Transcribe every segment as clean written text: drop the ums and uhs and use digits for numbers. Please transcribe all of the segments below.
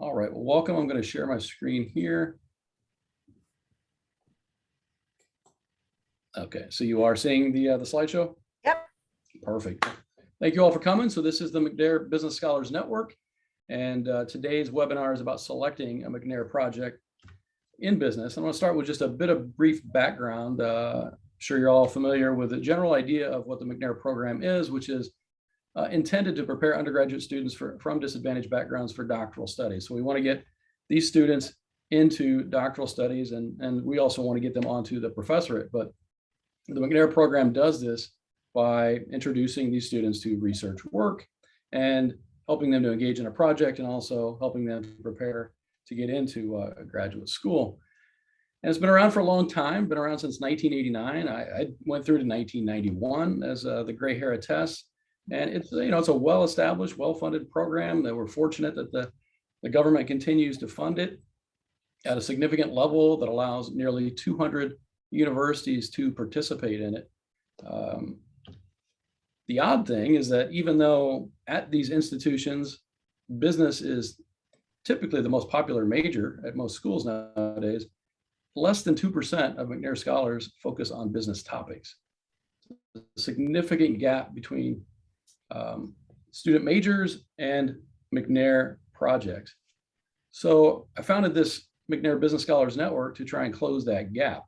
All right, well, welcome. I'm going to share my screen here. Okay, so you are seeing the slideshow? Yep. Perfect. Thank you all for coming. So this is the McNair Business Scholars Network, and today's webinar is about selecting a McNair project in business. I'm going to start with just a bit of brief background. I'm sure you're all familiar with the general idea of what the McNair program is, which is intended to prepare undergraduate students from disadvantaged backgrounds for doctoral studies. So we want to get these students into doctoral studies, and we also want to get them onto the professorate. But the McNair program does this by introducing these students to research work and helping them to engage in a project, and also helping them to prepare to get into a graduate school. And it's been around for a long time, been around since 1989. I went through to 1991, as the gray hair attests. And it's, it's a well-established, well-funded program that we're fortunate that the government continues to fund it at a significant level that allows nearly 200 universities to participate in it. The odd thing is that even though at these institutions, business is typically the most popular major at most schools nowadays, less than 2% of McNair scholars focus on business topics. A significant gap between student majors and McNair projects. So I founded this McNair Business Scholars Network to try and close that gap.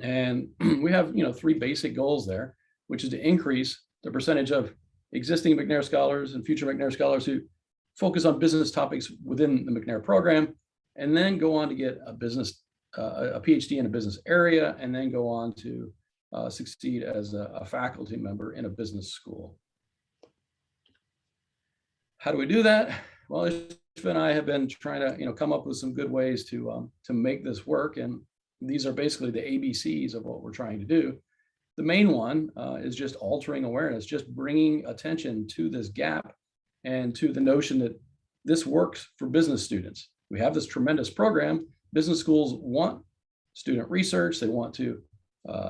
And we have, three basic goals there, which is to increase the percentage of existing McNair scholars and future McNair scholars who focus on business topics within the McNair program, and then go on to get a PhD in a business area, and then go on to succeed as a faculty member in a business school. How do we do that? Well, Ishva and I have been trying to, come up with some good ways to make this work, and these are basically the ABCs of what we're trying to do. The main one is just altering awareness, just bringing attention to this gap and to the notion that this works for business students. We have this tremendous program. Business schools want student research. They want to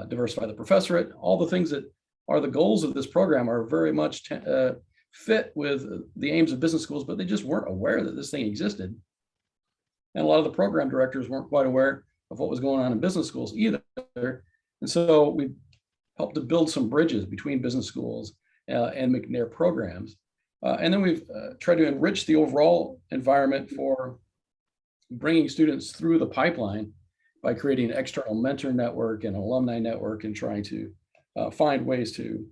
diversify the professorate. All the things that are the goals of this program are very much fit with the aims of business schools, but they just weren't aware that this thing existed. And a lot of the program directors weren't quite aware of what was going on in business schools either. And so we helped to build some bridges between business schools and McNair programs. And then we've tried to enrich the overall environment for bringing students through the pipeline by creating an external mentor network and alumni network, and trying to find ways to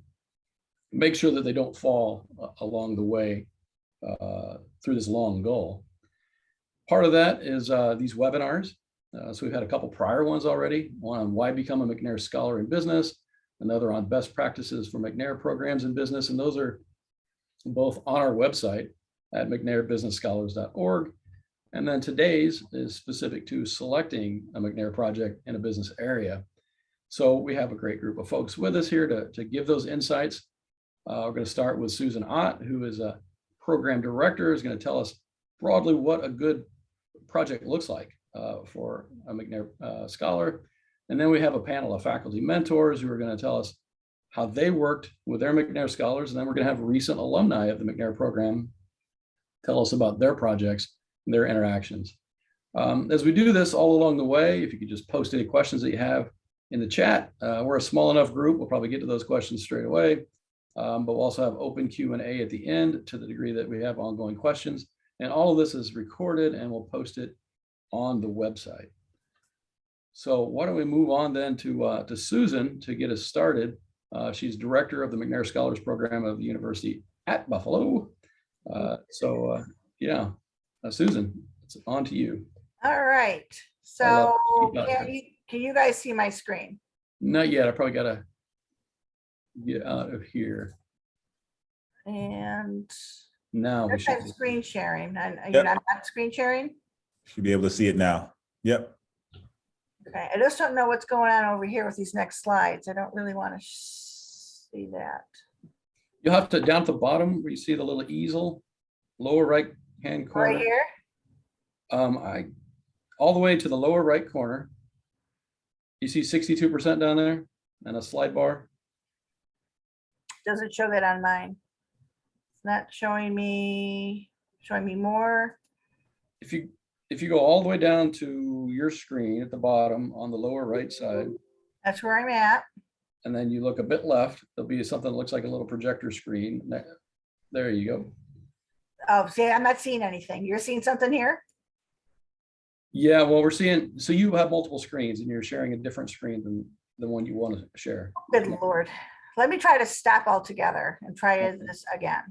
make sure that they don't fall along the way through this long goal. Part of that is these webinars. So we've had a couple prior ones already, one on why become a McNair scholar in business, another on best practices for McNair programs in business. And those are both on our website at mcnairbusinessscholars.org. And then today's is specific to selecting a McNair project in a business area. So we have a great group of folks with us here to give those insights. We're going to start with Susan Ott, who is a program director, is going to tell us broadly what a good project looks like for a McNair scholar. And then we have a panel of faculty mentors who are going to tell us how they worked with their McNair scholars. And then we're going to have recent alumni of the McNair program tell us about their projects and their interactions. As we do this all along the way, if you could just post any questions that you have in the chat. We're a small enough group, we'll probably get to those questions straight away. But we'll also have open Q&A at the end to the degree that we have ongoing questions. And all of this is recorded, and we'll post it on the website. So why don't we move on then to Susan to get us started. She's director of the McNair Scholars Program of the University at Buffalo. Susan, it's on to you. All right. So can you guys see my screen? Not yet. I probably got to get out of here. And now we should I'm screen sharing. And you're not screen sharing? Should be able to see it now. Yep. Okay. I just don't know what's going on over here with these next slides. I don't really want to see that. You'll have to, down at the bottom where you see the little easel, lower right hand corner. Right here? All the way to the lower right corner. You see 62% down there and a slide bar. Doesn't show that on mine. It's not showing me more. if you go all the way down to your screen at the bottom on the lower right side, That's where I'm at. and then you look a bit left, there'll be something that looks like a little projector screen. There you go. Oh, see, I'm not seeing anything. You're seeing something here? Yeah, well, we're seeing, so you have multiple screens and you're sharing a different screen than the one you want to share. Good Lord. Let me try to stop altogether and try this again.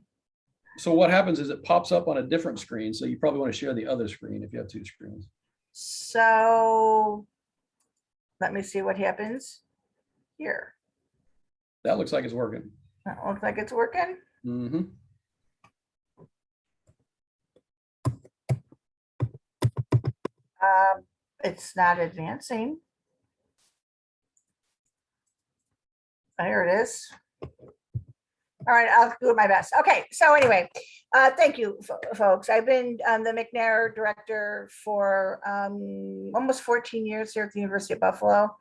So what happens is it pops up on a different screen. So you probably want to share the other screen if you have two screens. So let me see what happens here. That looks like it's working. That looks like it's working. Mm-hmm. It's not advancing. There it is. All right, I'll do my best. Okay, so anyway, thank you, folks. I've been the McNair director for almost 14 years here at the University of Buffalo.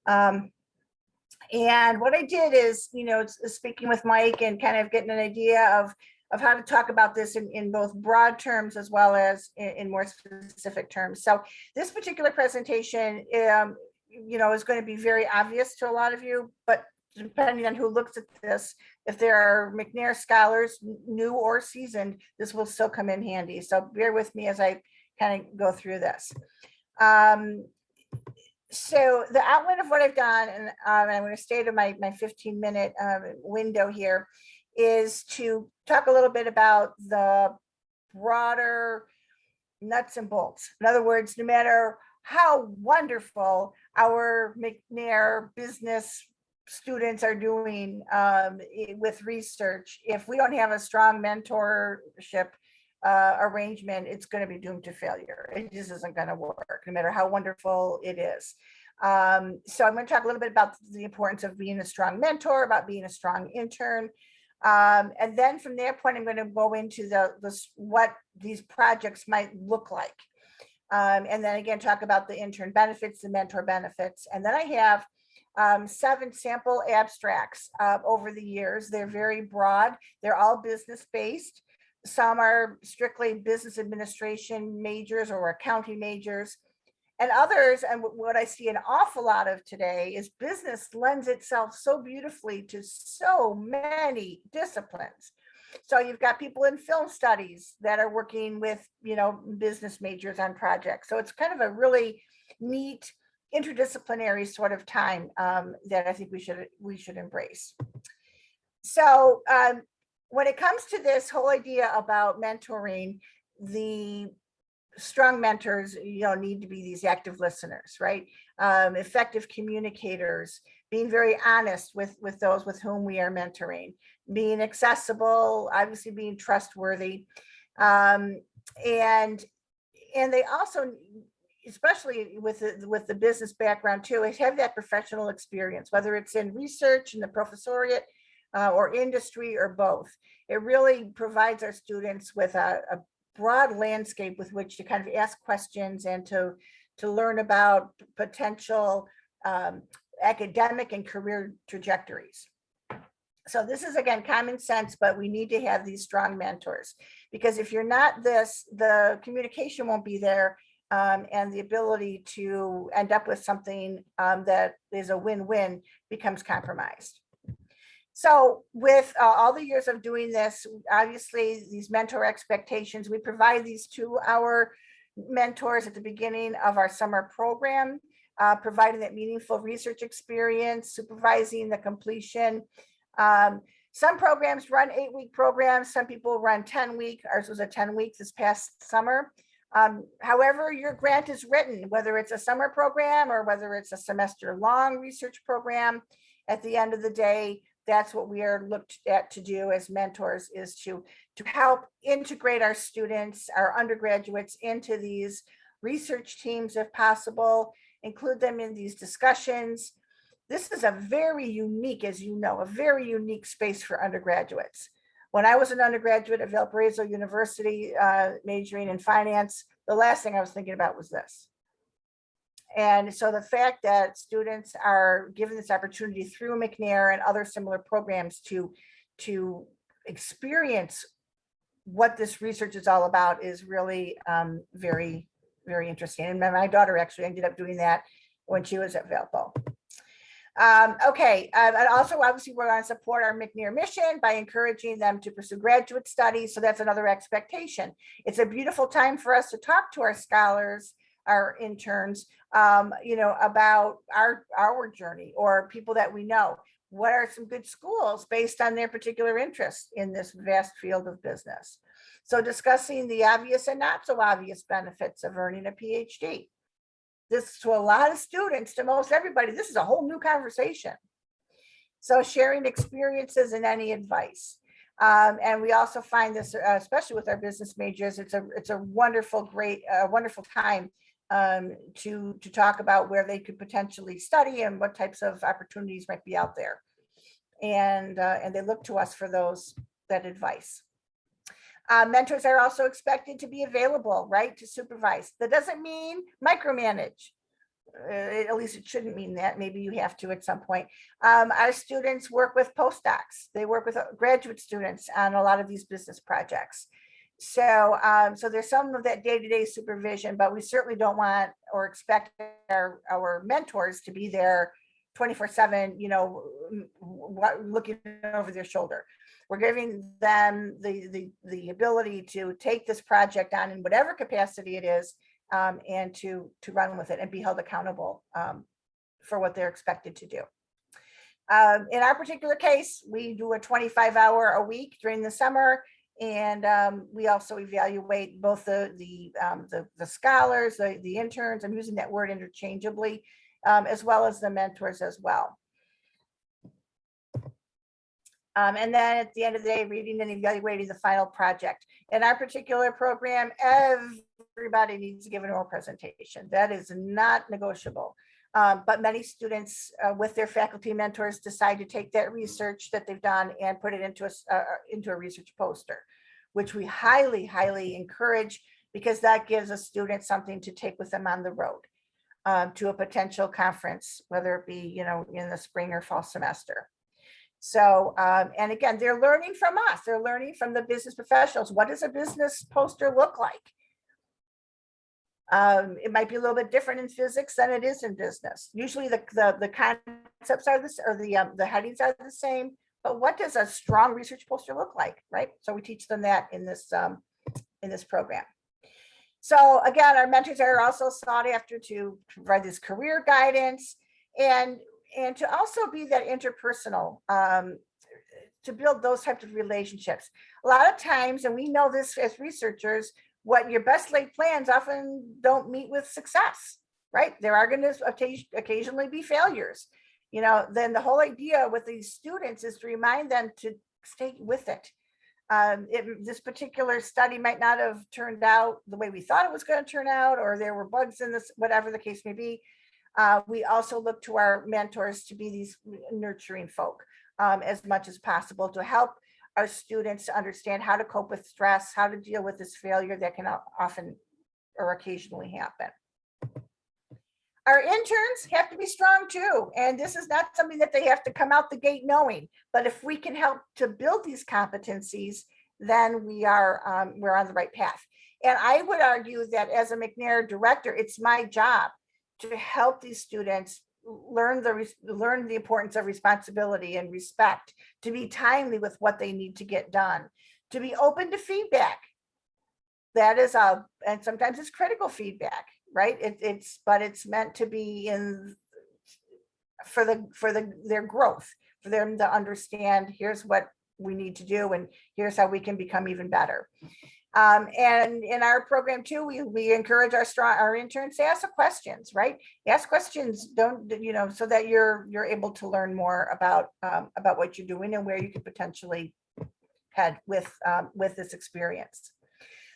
And what I did is, speaking with Mike and kind of getting an idea of how to talk about this in both broad terms as well as in more specific terms. So this particular presentation, is going to be very obvious to a lot of you, but depending on who looks at this, if there are McNair scholars, new or seasoned, this will still come in handy. So bear with me as I kind of go through this. So the outline of what I've done, and I'm going to stay to my 15-minute window here, is to talk a little bit about the broader nuts and bolts. In other words, no matter how wonderful our McNair business students are doing with research, if we don't have a strong mentorship arrangement, it's going to be doomed to failure. It just isn't going to work, no matter how wonderful it is. So I'm going to talk a little bit about the importance of being a strong mentor, about being a strong intern. And then from that point, I'm going to go into what these projects might look like. And then again, talk about the intern benefits, the mentor benefits. And then I have 7 sample abstracts over the years. They're very broad. They're all business-based. Some are strictly business administration majors or accounting majors. And others, and what I see an awful lot of today, is business lends itself so beautifully to so many disciplines. So you've got people in film studies that are working with, business majors on projects. So it's kind of a really neat interdisciplinary sort of time that I think we should embrace. So when it comes to this whole idea about mentoring, the strong mentors, need to be these active listeners, right? Effective communicators, being very honest with those with whom we are mentoring, being accessible, obviously being trustworthy, and they also, especially with the business background too, is have that professional experience, whether it's in research, in the professoriate, or industry, or both. It really provides our students with a broad landscape with which to kind of ask questions and to learn about potential academic and career trajectories. So this is, again, common sense, but we need to have these strong mentors, because if you're not this, the communication won't be there, and the ability to end up with something that is a win-win becomes compromised. So with all the years of doing this, obviously these mentor expectations, we provide these to our mentors at the beginning of our summer program, providing that meaningful research experience, supervising the completion. Some programs run 8-week programs. Some people run 10-week. Ours was a 10-week this past summer. However your grant is written, whether it's a summer program or whether it's a semester-long research program, at the end of the day, that's what we are looked at to do as mentors, is to help integrate our students, our undergraduates, into these research teams if possible, include them in these discussions. This is a very unique, as you know, a very unique space for undergraduates. When I was an undergraduate at Valparaiso University, majoring in finance, the last thing I was thinking about was this. And so the fact that students are given this opportunity through McNair and other similar programs to experience what this research is all about is really very, very interesting. And my daughter actually ended up doing that when she was at Valpo. Okay, and also obviously we're going to support our McNair mission by encouraging them to pursue graduate studies. So that's another expectation. It's a beautiful time for us to talk to our scholars, our interns, about our journey, or people that we know. What are some good schools based on their particular interests in this vast field of business? So discussing the obvious and not so obvious benefits of earning a PhD. This, to a lot of students, to most everybody, this is a whole new conversation. So sharing experiences and any advice. And we also find this, especially with our business majors, it's a wonderful, wonderful time to talk about where they could potentially study and what types of opportunities might be out there. And they look to us for that advice. Mentors are also expected to be available, right, to supervise. That doesn't mean micromanage. At least it shouldn't mean that. Maybe you have to at some point. Our students work with postdocs. They work with graduate students on a lot of these business projects. So, so there's some of that day-to-day supervision, but we certainly don't want or expect our mentors to be there 24/7, looking over their shoulder. We're giving them the ability to take this project on in whatever capacity it is, and to run with it and be held accountable for what they're expected to do. In our particular case, we do a 25-hour a week during the summer, and we also evaluate both the scholars, the interns. I'm using that word interchangeably, as well as the mentors as well. And then at the end of the day, reading and evaluating the final project. In our particular program, everybody needs to give an oral presentation. That is not negotiable. But many students with their faculty mentors decide to take that research that they've done and put it into a research poster, which we highly, highly encourage, because that gives a student something to take with them on the road to a potential conference, whether it be, in the spring or fall semester. So, and again, they're learning from us. They're learning from the business professionals. What does a business poster look like? It might be a little bit different in physics than it is in business. Usually the concepts are this, or the headings are the same, but what does a strong research poster look like, right? So we teach them that in this program. So again, our mentors are also sought after to provide this career guidance and to also be that interpersonal, to build those types of relationships. A lot of times, and we know this as researchers, what your best laid plans often don't meet with success, right? There are going to occasionally be failures. Then the whole idea with these students is to remind them to stay with it. This particular study might not have turned out the way we thought it was going to turn out, or there were bugs in this, whatever the case may be. We also look to our mentors to be these nurturing folk as much as possible, to help our students to understand how to cope with stress, how to deal with this failure that can often or occasionally happen. Our interns have to be strong too, and this is not something that they have to come out the gate knowing, but if we can help to build these competencies, then we're on the right path. And I would argue that as a McNair director, it's my job to help these students learn the importance of responsibility and respect, to be timely with what they need to get done, to be open to feedback. That is and sometimes it's critical feedback, right? But it's meant to be for their growth, for them to understand, here's what we need to do, and here's how we can become even better. And in our program too, we encourage our interns to ask questions, right? Ask questions, so that you're able to learn more about what you're doing and where you could potentially head with this experience.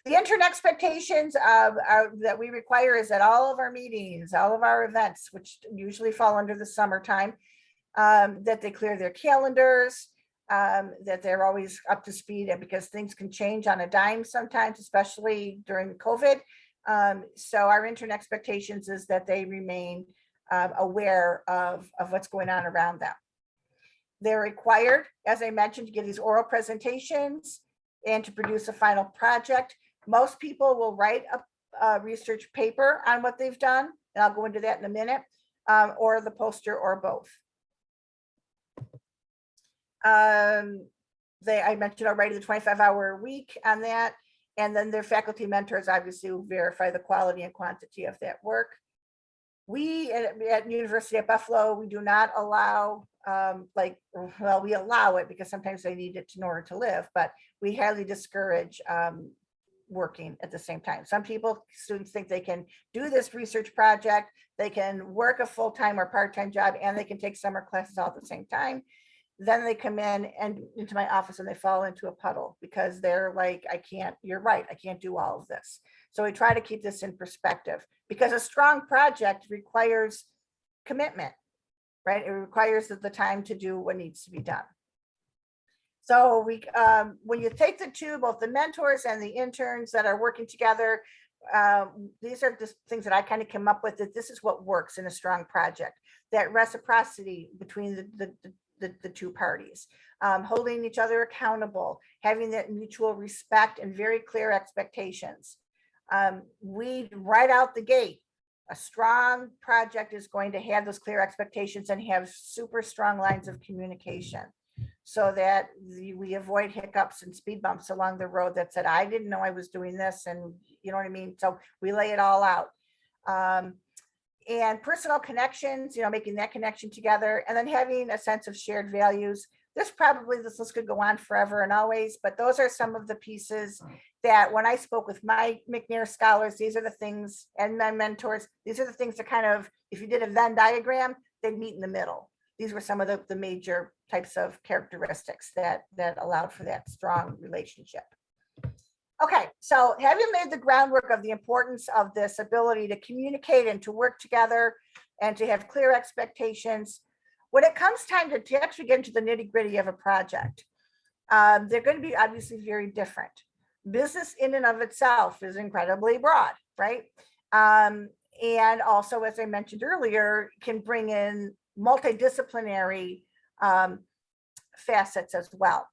The intern expectations that we require is that all of our meetings, all of our events, which usually fall under the summertime, that they clear their calendars, that they're always up to speed, because things can change on a dime sometimes, especially during COVID. So our intern expectations is that they remain aware of what's going on around them. They're required, as I mentioned, to give these oral presentations and to produce a final project. Most people will write a research paper on what they've done, and I'll go into that in a minute, or the poster, or both. I mentioned already the 25-hour week on that, and then their faculty mentors obviously will verify the quality and quantity of that work. We at University of Buffalo, we do not allow, we allow it because sometimes they need it in order to live, but we highly discourage working at the same time. Some students think they can do this research project, they can work a full-time or part-time job, and they can take summer classes all at the same time. Then they come in and into my office and they fall into a puddle because they're like, you're right, I can't do all of this. So we try to keep this in perspective, because a strong project requires commitment, right? It requires the time to do what needs to be done. So when you take the two, both the mentors and the interns that are working together, these are just things that I kind of came up with, that this is what works in a strong project. That reciprocity between the two parties, holding each other accountable, having that mutual respect and very clear expectations. We right out the gate, a strong project is going to have those clear expectations and have super strong lines of communication, so that we avoid hiccups and speed bumps along the road that said, I didn't know I was doing this, and you know what I mean? So we lay it all out. And personal connections, making that connection together, and then having a sense of shared values. This list could go on forever and always, but those are some of the pieces that when I spoke with my McNair scholars, these are the things, and my mentors, these are the things that kind of, if you did a Venn diagram, they'd meet in the middle. These were some of the major types of characteristics that allowed for that strong relationship. Okay, so having laid the groundwork of the importance of this ability to communicate and to work together and to have clear expectations, when it comes time to actually get into the nitty-gritty of a project, they're going to be obviously very different. Business in and of itself is incredibly broad, right? And also, as I mentioned earlier, can bring in multidisciplinary facets as well.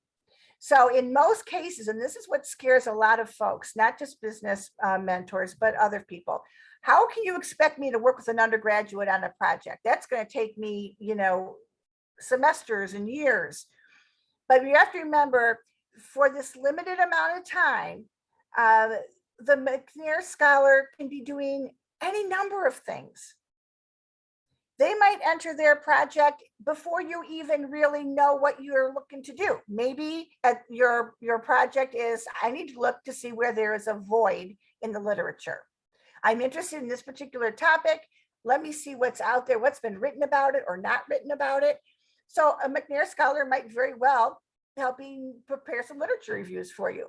So in most cases, and this is what scares a lot of folks, not just business mentors, but other people, how can you expect me to work with an undergraduate on a project? That's going to take me, semesters and years. But you have to remember, for this limited amount of time, the McNair scholar can be doing any number of things. They might enter their project before you even really know what you're looking to do. Maybe your project is, I need to look to see where there is a void in the literature. I'm interested in this particular topic. Let me see what's out there, what's been written about it or not written about it. So a McNair scholar might very well helping prepare some literature reviews for you.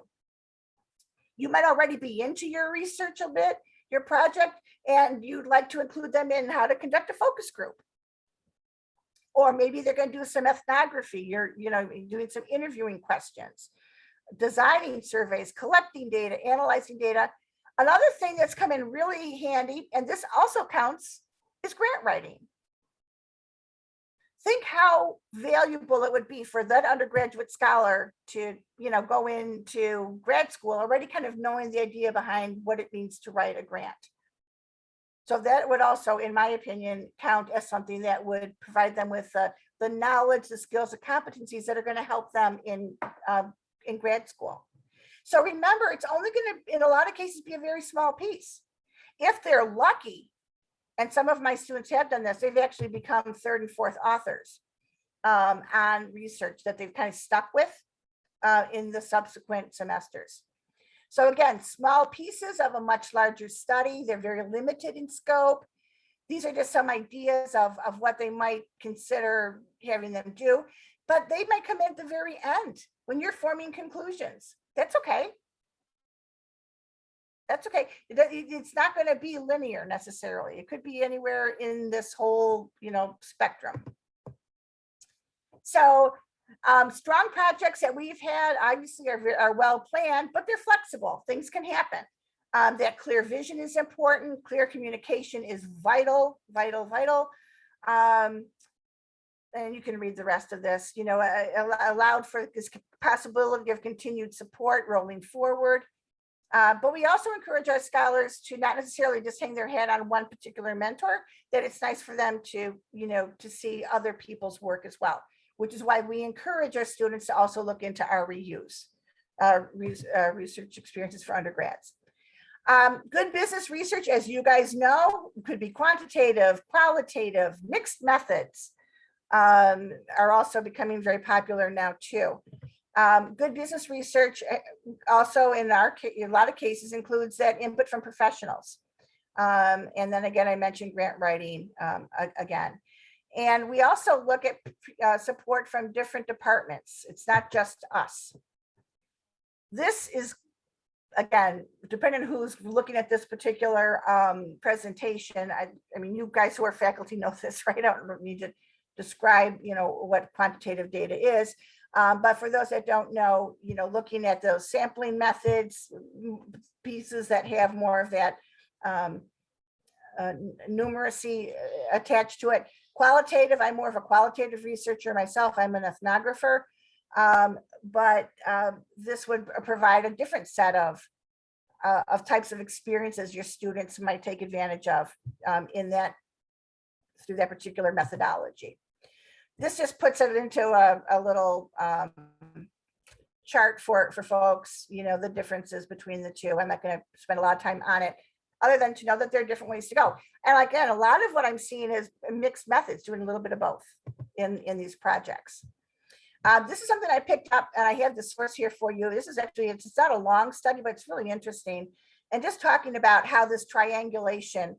You might already be into your research a bit, your project, and you'd like to include them in how to conduct a focus group. Or maybe they're going to do some ethnography. You're doing some interviewing questions, designing surveys, collecting data, analyzing data. Another thing that's come in really handy, and this also counts, is grant writing. Think how valuable it would be for that undergraduate scholar to, go into grad school already kind of knowing the idea behind what it means to write a grant. So that would also, in my opinion, count as something that would provide them with the knowledge, the skills, the competencies that are going to help them in grad school. So remember, it's only going to, in a lot of cases, be a very small piece. If they're lucky, and some of my students have done this, they've actually become third and fourth authors on research that they've kind of stuck with in the subsequent semesters. So again, small pieces of a much larger study. They're very limited in scope. These are just some ideas of what they might consider having them do, but they might come in at the very end when you're forming conclusions. That's okay. That's okay. It's not going to be linear necessarily. It could be anywhere in this whole, spectrum. So strong projects that we've had obviously are well planned, but they're flexible. Things can happen. That clear vision is important. Clear communication is vital, vital, vital. and you can read the rest of this, allowed for this possibility of continued support rolling forward. But we also encourage our scholars to not necessarily just hang their hat on one particular mentor, that it's nice for them to, to see other people's work as well, which is why we encourage our students to also look into our reuse, research experiences for undergrads. Good business research, as you guys know, could be quantitative, qualitative, mixed methods, are also becoming very popular now too. Good business research also in a lot of cases includes that input from professionals. And then again, I mentioned grant writing again. And we also look at support from different departments. It's not just us. This is, again, depending on who's looking at this particular presentation, I mean, you guys who are faculty know this, right? I don't need to describe, what quantitative data is. But for those that don't know, looking at those sampling methods, pieces that have more of that numeracy attached to it. Qualitative, I'm more of a qualitative researcher myself. I'm an ethnographer, but this would provide a different set of types of experiences your students might take advantage of through that particular methodology. This just puts it into a little chart for folks, the differences between the two. I'm not going to spend a lot of time on it, other than to know that there are different ways to go. And again, a lot of what I'm seeing is mixed methods, doing a little bit of both in these projects. This is something I picked up, and I have the source here for you. This is actually, it's not a long study, but it's really interesting. And just talking about how this triangulation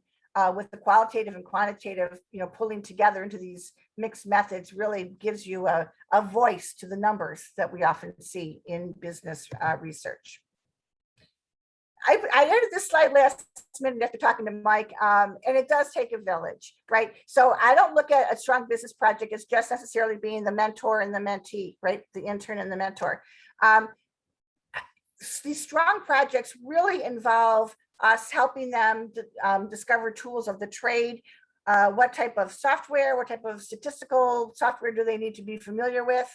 with the qualitative and quantitative, pulling together into these mixed methods really gives you a voice to the numbers that we often see in business research. I added this slide last minute after talking to Mike, and it does take a village, right? So I don't look at a strong business project as just necessarily being the mentor and the mentee, right? The intern and the mentor. These strong projects really involve us helping them discover tools of the trade, what type of software, what type of statistical software do they need to be familiar with.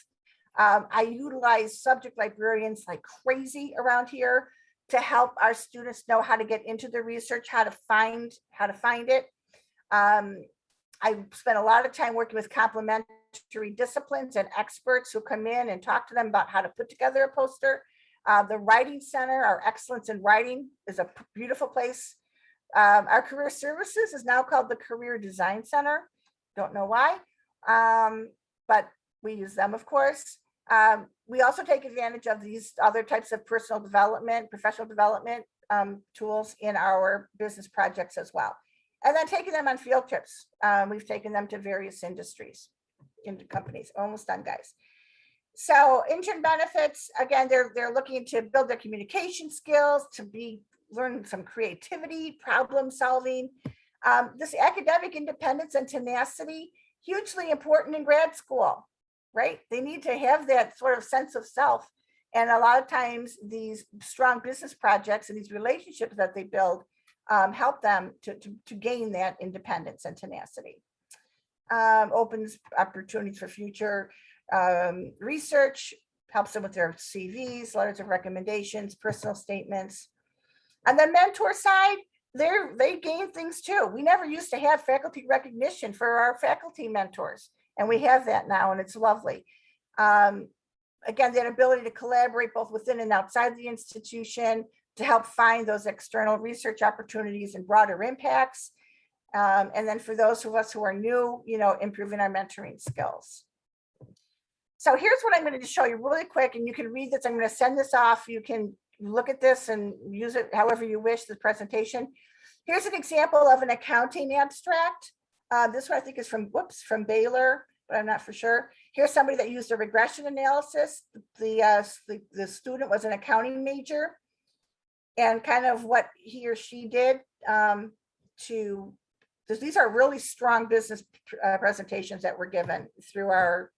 I utilize subject librarians like crazy around here to help our students know how to get into the research, how to find it. I spent a lot of time working with complementary disciplines and experts who come in and talk to them about how to put together a poster. The Writing Center, our Excellence in Writing, is a beautiful place. Our Career Services is now called the Career Design Center. Don't know why, but we use them, of course. We also take advantage of these other types of personal development, professional development tools in our business projects as well. And then taking them on field trips. We've taken them to various industries, into companies. Almost done, guys. So intern benefits, again, they're looking to build their communication skills, learn some creativity, problem solving. This academic independence and tenacity, hugely important in grad school, right? They need to have that sort of sense of self. And a lot of times these strong business projects and these relationships that they build help them to gain that independence and tenacity. Opens opportunities for future research, helps them with their CVs, letters of recommendations, personal statements. And the mentor side, they gain things too. We never used to have faculty recognition for our faculty mentors, and we have that now, and it's lovely. Again, that ability to collaborate both within and outside the institution to help find those external research opportunities and broader impacts. And then for those of us who are new, improving our mentoring skills. So here's what I'm going to show you really quick, and you can read this. I'm going to send this off. You can look at this and use it however you wish, this presentation. Here's an example of an accounting abstract. This one I think is from Baylor, but I'm not for sure. Here's somebody that used a regression analysis. The student was an accounting major, and kind of what he or she did these are really strong business presentations that were given through our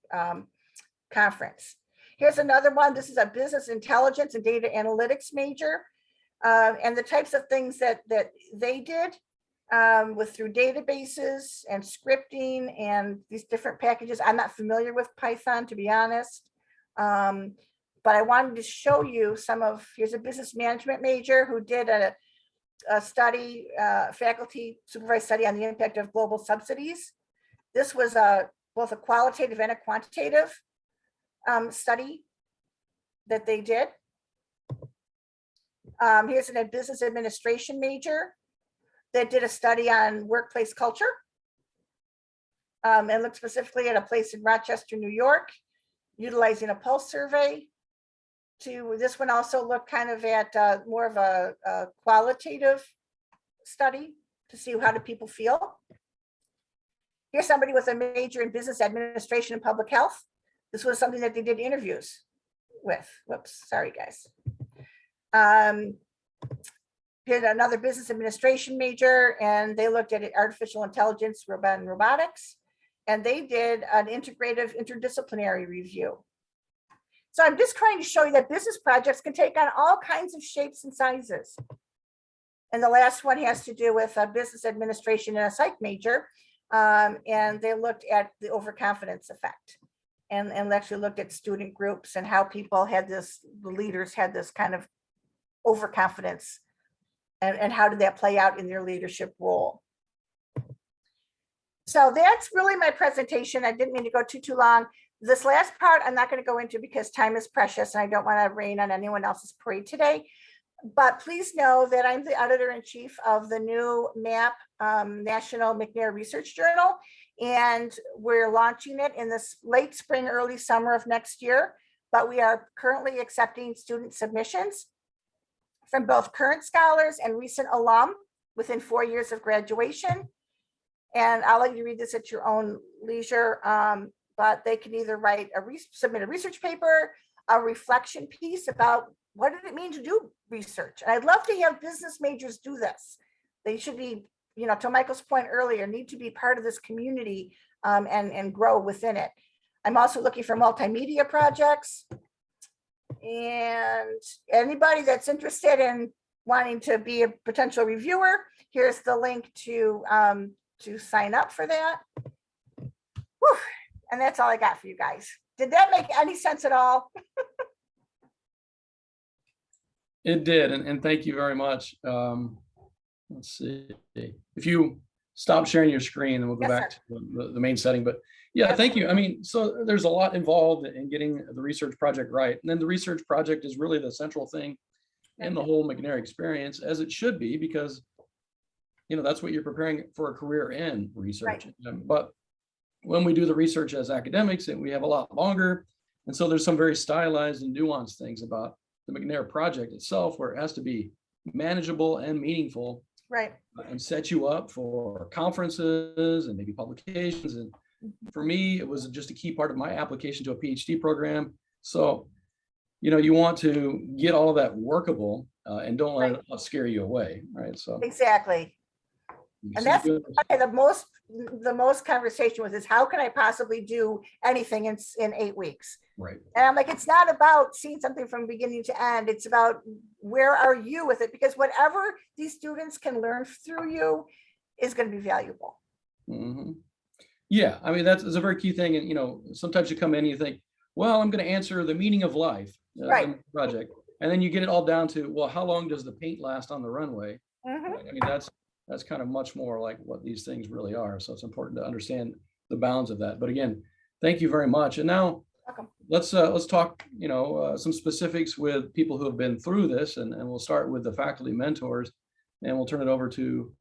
conference. Here's another one. This is a business intelligence and data analytics major. And the types of things that they did through databases and scripting and these different packages. I'm not familiar with Python, to be honest. But I wanted to show you here's a business management major who did a study, faculty supervised study on the impact of global subsidies. This was both a qualitative and a quantitative study that they did. Here's a business administration major that did a study on workplace culture and looked specifically at a place in Rochester, New York, utilizing a pulse survey. This one also looked kind of at more of a qualitative study to see how do people feel. Here's somebody with a major in business administration and public health. This was something that they did interviews with. Whoops, sorry guys. Did another business administration major, and they looked at artificial intelligence, and robotics, and they did an integrative interdisciplinary review. So I'm just trying to show you that business projects can take on all kinds of shapes and sizes. And the last one has to do with business administration and a psych major, and they looked at the overconfidence effect, and actually looked at student groups and how people had this, the leaders had this kind of overconfidence, and how did that play out in their leadership role. So that's really my presentation. I didn't mean to go too long. This last part I'm not going to go into because time is precious and I don't want to rain on anyone else's parade today. But please know that I'm the editor-in-chief of the new MAP, National McNair Research Journal, and we're launching it in this late spring, early summer of next year. But we are currently accepting student submissions from both current scholars and recent alum within 4 years of graduation. And I'll let you read this at your own leisure, but they can either submit a research paper, a reflection piece about what did it mean to do research. And I'd love to have business majors do this. They should be, to Michael's point earlier, need to be part of this community and grow within it. I'm also looking for multimedia projects. And anybody that's interested in wanting to be a potential reviewer, here's the link to sign up for that. Whew. And that's all I got for you guys. Did that make any sense at all? It did, and thank you very much. Let's see. If you stop sharing your screen, then we'll go back to the main setting. But yeah, thank you. I mean, so there's a lot involved in getting the research project right. And then the research project is really the central thing in the whole McNair experience, as it should be, because that's what you're preparing for a career in research. Right. But when we do the research as academics, and we have a lot longer, and so there's some very stylized and nuanced things about the McNair project itself, where it has to be manageable and meaningful, right, and set you up for conferences and maybe publications. And for me, it was just a key part of my application to a PhD program. So, you want to get all of that workable and don't let it scare you away, right? So exactly. And that's the most conversation with is how can I possibly do anything in 8 weeks? Right. And I'm like, it's not about seeing something from beginning to end. It's about where are you with it? Because whatever these students can learn through you is going to be valuable. Mm-hmm. Yeah, I mean, that's a very key thing. And, sometimes you come in and you think, well, I'm going to answer the meaning of life right. in the project. And then you get it all down to, well, how long does the paint last on the runway? Mm-hmm. I mean, that's kind of much more like what these things really are. So it's important to understand the bounds of that. But again, thank you very much. And now let's talk, some specifics with people who have been through this, and we'll start with the faculty mentors, and we'll turn it over to,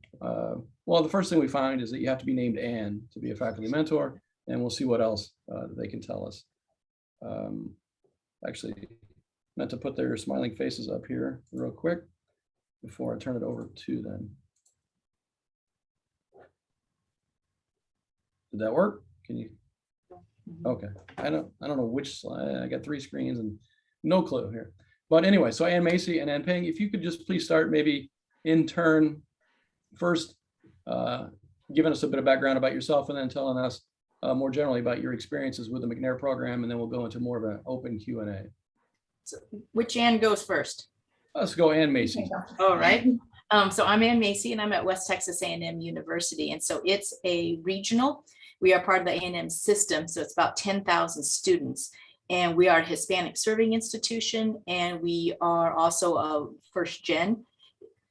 well, the first thing we find is that you have to be named Anne to be a faculty mentor, and we'll see what else they can tell us. Actually, meant to put their smiling faces up here real quick before I turn it over to them. Did that work? Can you? Okay. I don't know which slide. I got 3 screens and no clue here. But anyway, so Ann Macy and Ann Peng, if you could just please start maybe in turn, first giving us a bit of background about yourself, and then telling us more generally about your experiences with the McNair program, and then we'll go into more of an open Q&A. So which Ann goes first? Let's go Ann Macy. All right. So I'm Ann Macy and I'm at West Texas A&M University. And so it's a regional, we are part of the A&M system. So it's about 10,000 students. And we are a Hispanic serving institution. And we are also a first gen.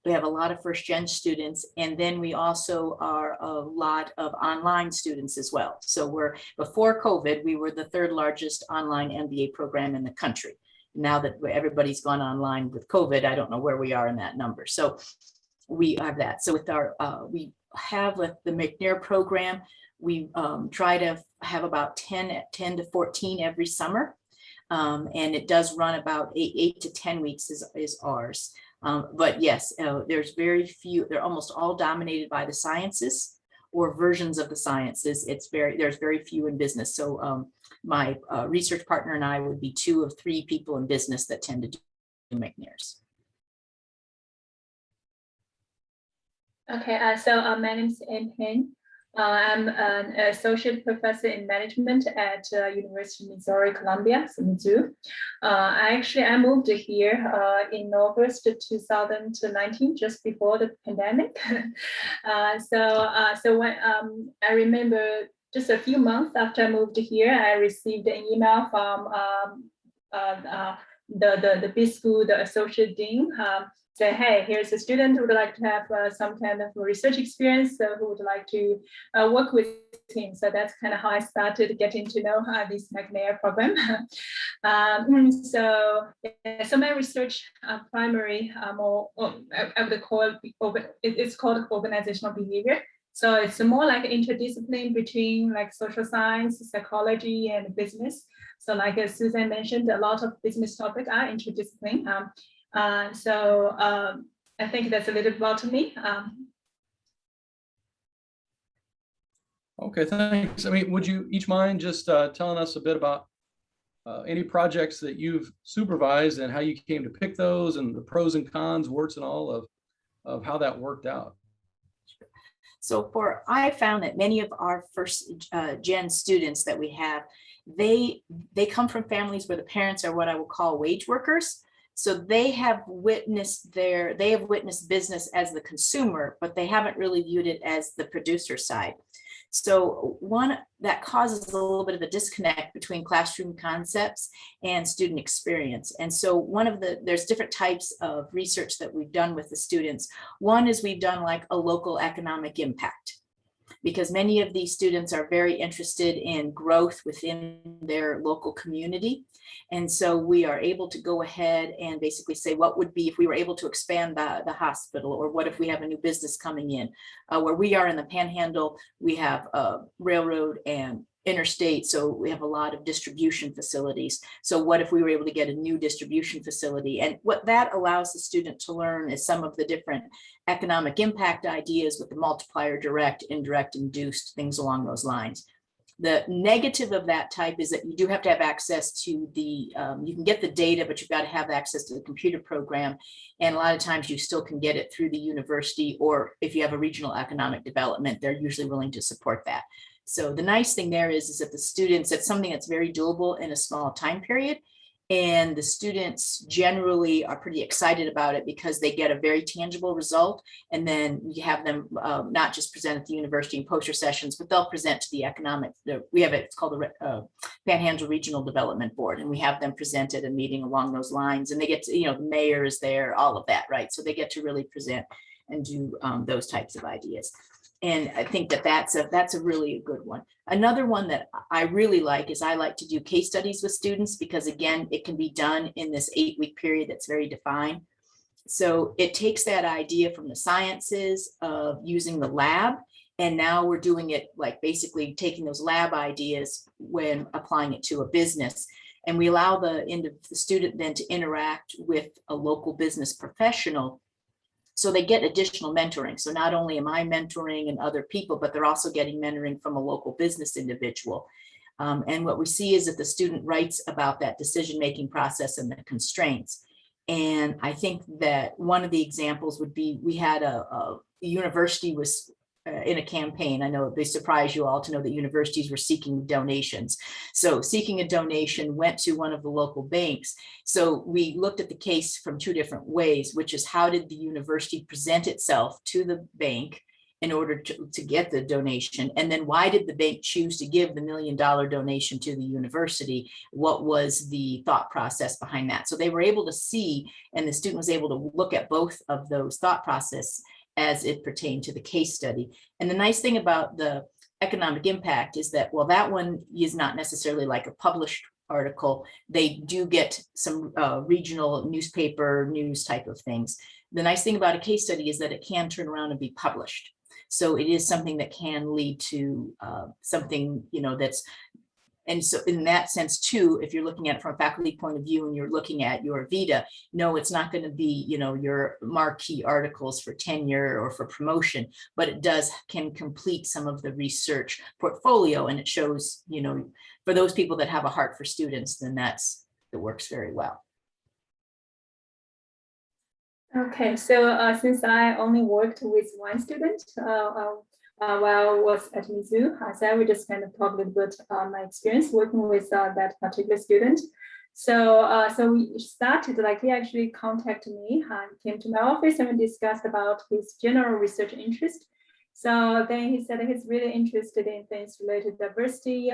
We have a lot of first gen students. And then we also are a lot of online students as well. So before COVID, we were the third largest online MBA program in the country. Now that everybody's gone online with COVID, I don't know where we are in that number. So we have that. So with our, we have with the McNair program, we try to have about 10 to 14 every summer. And it does run about 8 to 10 weeks is ours. But yes, there's very few, they're almost all dominated by the sciences or versions of the sciences. There's very few in business. So my research partner and I would be 2 of 3 people in business that tend to do McNairs. Okay, so my name is Ann Payne. I'm an associate professor in management at University of Missouri, Columbia, so Mizzou. I moved here in August 2019, just before the pandemic. So when I remember just a few months after I moved here, I received an email from the B school, the associate dean. Say, hey, here's a student who would like to have some kind of research experience, who would like to work with him. So that's kind of how I started getting to know this McNair program. So my research primary, I would call it's called organizational behavior. So it's more like an interdiscipline between like social science, psychology, and business. So like as Susan mentioned, a lot of business topics are interdiscipline. So I think that's a little about me. Okay, thanks. I mean, would you each mind just telling us a bit about any projects that you've supervised and how you came to pick those and the pros and cons, warts and all of how that worked out? So I found that many of our first gen students that we have, they come from families where the parents are what I would call wage workers. So they have witnessed business as the consumer, but they haven't really viewed it as the producer side. So one that causes a little bit of a disconnect between classroom concepts and student experience. And so there's different types of research that we've done with the students. One is we've done like a local economic impact, because many of these students are very interested in growth within their local community. And so we are able to go ahead and basically say, what would be if we were able to expand the hospital, or what if we have a new business coming in? Where we are in the Panhandle, we have a railroad and interstate, so we have a lot of distribution facilities. So what if we were able to get a new distribution facility? And what that allows the student to learn is some of the different economic impact ideas with the multiplier, direct, indirect, induced, things along those lines. The negative of that type is that you do have to have access to the, you can get the data, but you've got to have access to the computer program. And a lot of times you still can get it through the university, or if you have a regional economic development, they're usually willing to support that. So the nice thing there is that the students, it's something that's very doable in a small time period. And the students generally are pretty excited about it because they get a very tangible result. And then you have them not just present at the university in poster sessions, but they'll present to the economic, it's called the Panhandle Regional Development Board. And we have them present at a meeting along those lines. And they get to, the mayor is there, all of that, right? So they get to really present and do those types of ideas. And I think that that's a really good one. Another one that I really like is I like to do case studies with students, because again, it can be done in this 8-week period that's very defined. So it takes that idea from the sciences of using the lab, and now we're doing it like basically taking those lab ideas when applying it to a business. And we allow the student then to interact with a local business professional. So they get additional mentoring. So not only am I mentoring and other people, but they're also getting mentoring from a local business individual. And what we see is that the student writes about that decision-making process and the constraints. And I think that one of the examples would be, we had a university in a campaign. I know they surprised you all to know that universities were seeking donations. So seeking a donation went to one of the local banks. So we looked at the case from two different ways, which is how did the university present itself to the bank in order to get the donation? And then why did the bank choose to give the $1 million donation to the university? What was the thought process behind that? So they were able to see, and the student was able to look at both of those thought process as it pertained to the case study. And the nice thing about the economic impact is that, well, that one is not necessarily like a published article. They do get some regional newspaper news type of things. The nice thing about a case study is that it can turn around and be published. So it is something that can lead to something, you know, that's, and so in that sense too, if you're looking at it from a faculty point of view and you're looking at your vita, no, it's not going to be, you know, your marquee articles for tenure or for promotion, but it can complete some of the research portfolio, and it shows, you know, for those people that have a heart for students, then it works very well. Okay, so since I only worked with one student while I was at Mizzou, so I will just kind of talk a little bit my experience working with that particular student. So we started, like, he actually contacted me and came to my office and we discussed about his general research interest. So then he said he's really interested in things related to diversity,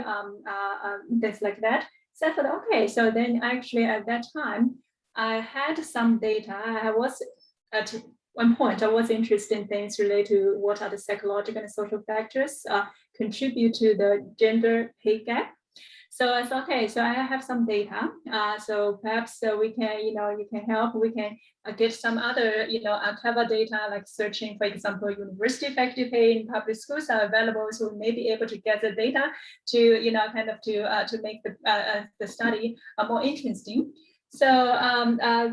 things like that. So I thought, okay, so then actually at that time, I had some data. I was at one point, I was interested in things related to what are the psychological and social factors contribute to the gender pay gap. So I thought, okay, so I have some data. So perhaps we can, you know, you can help. We can get some other, you know, clever data, like searching, for example, university faculty pay in public schools are available. So we may be able to get the data to, you know, kind of to make the study more interesting. So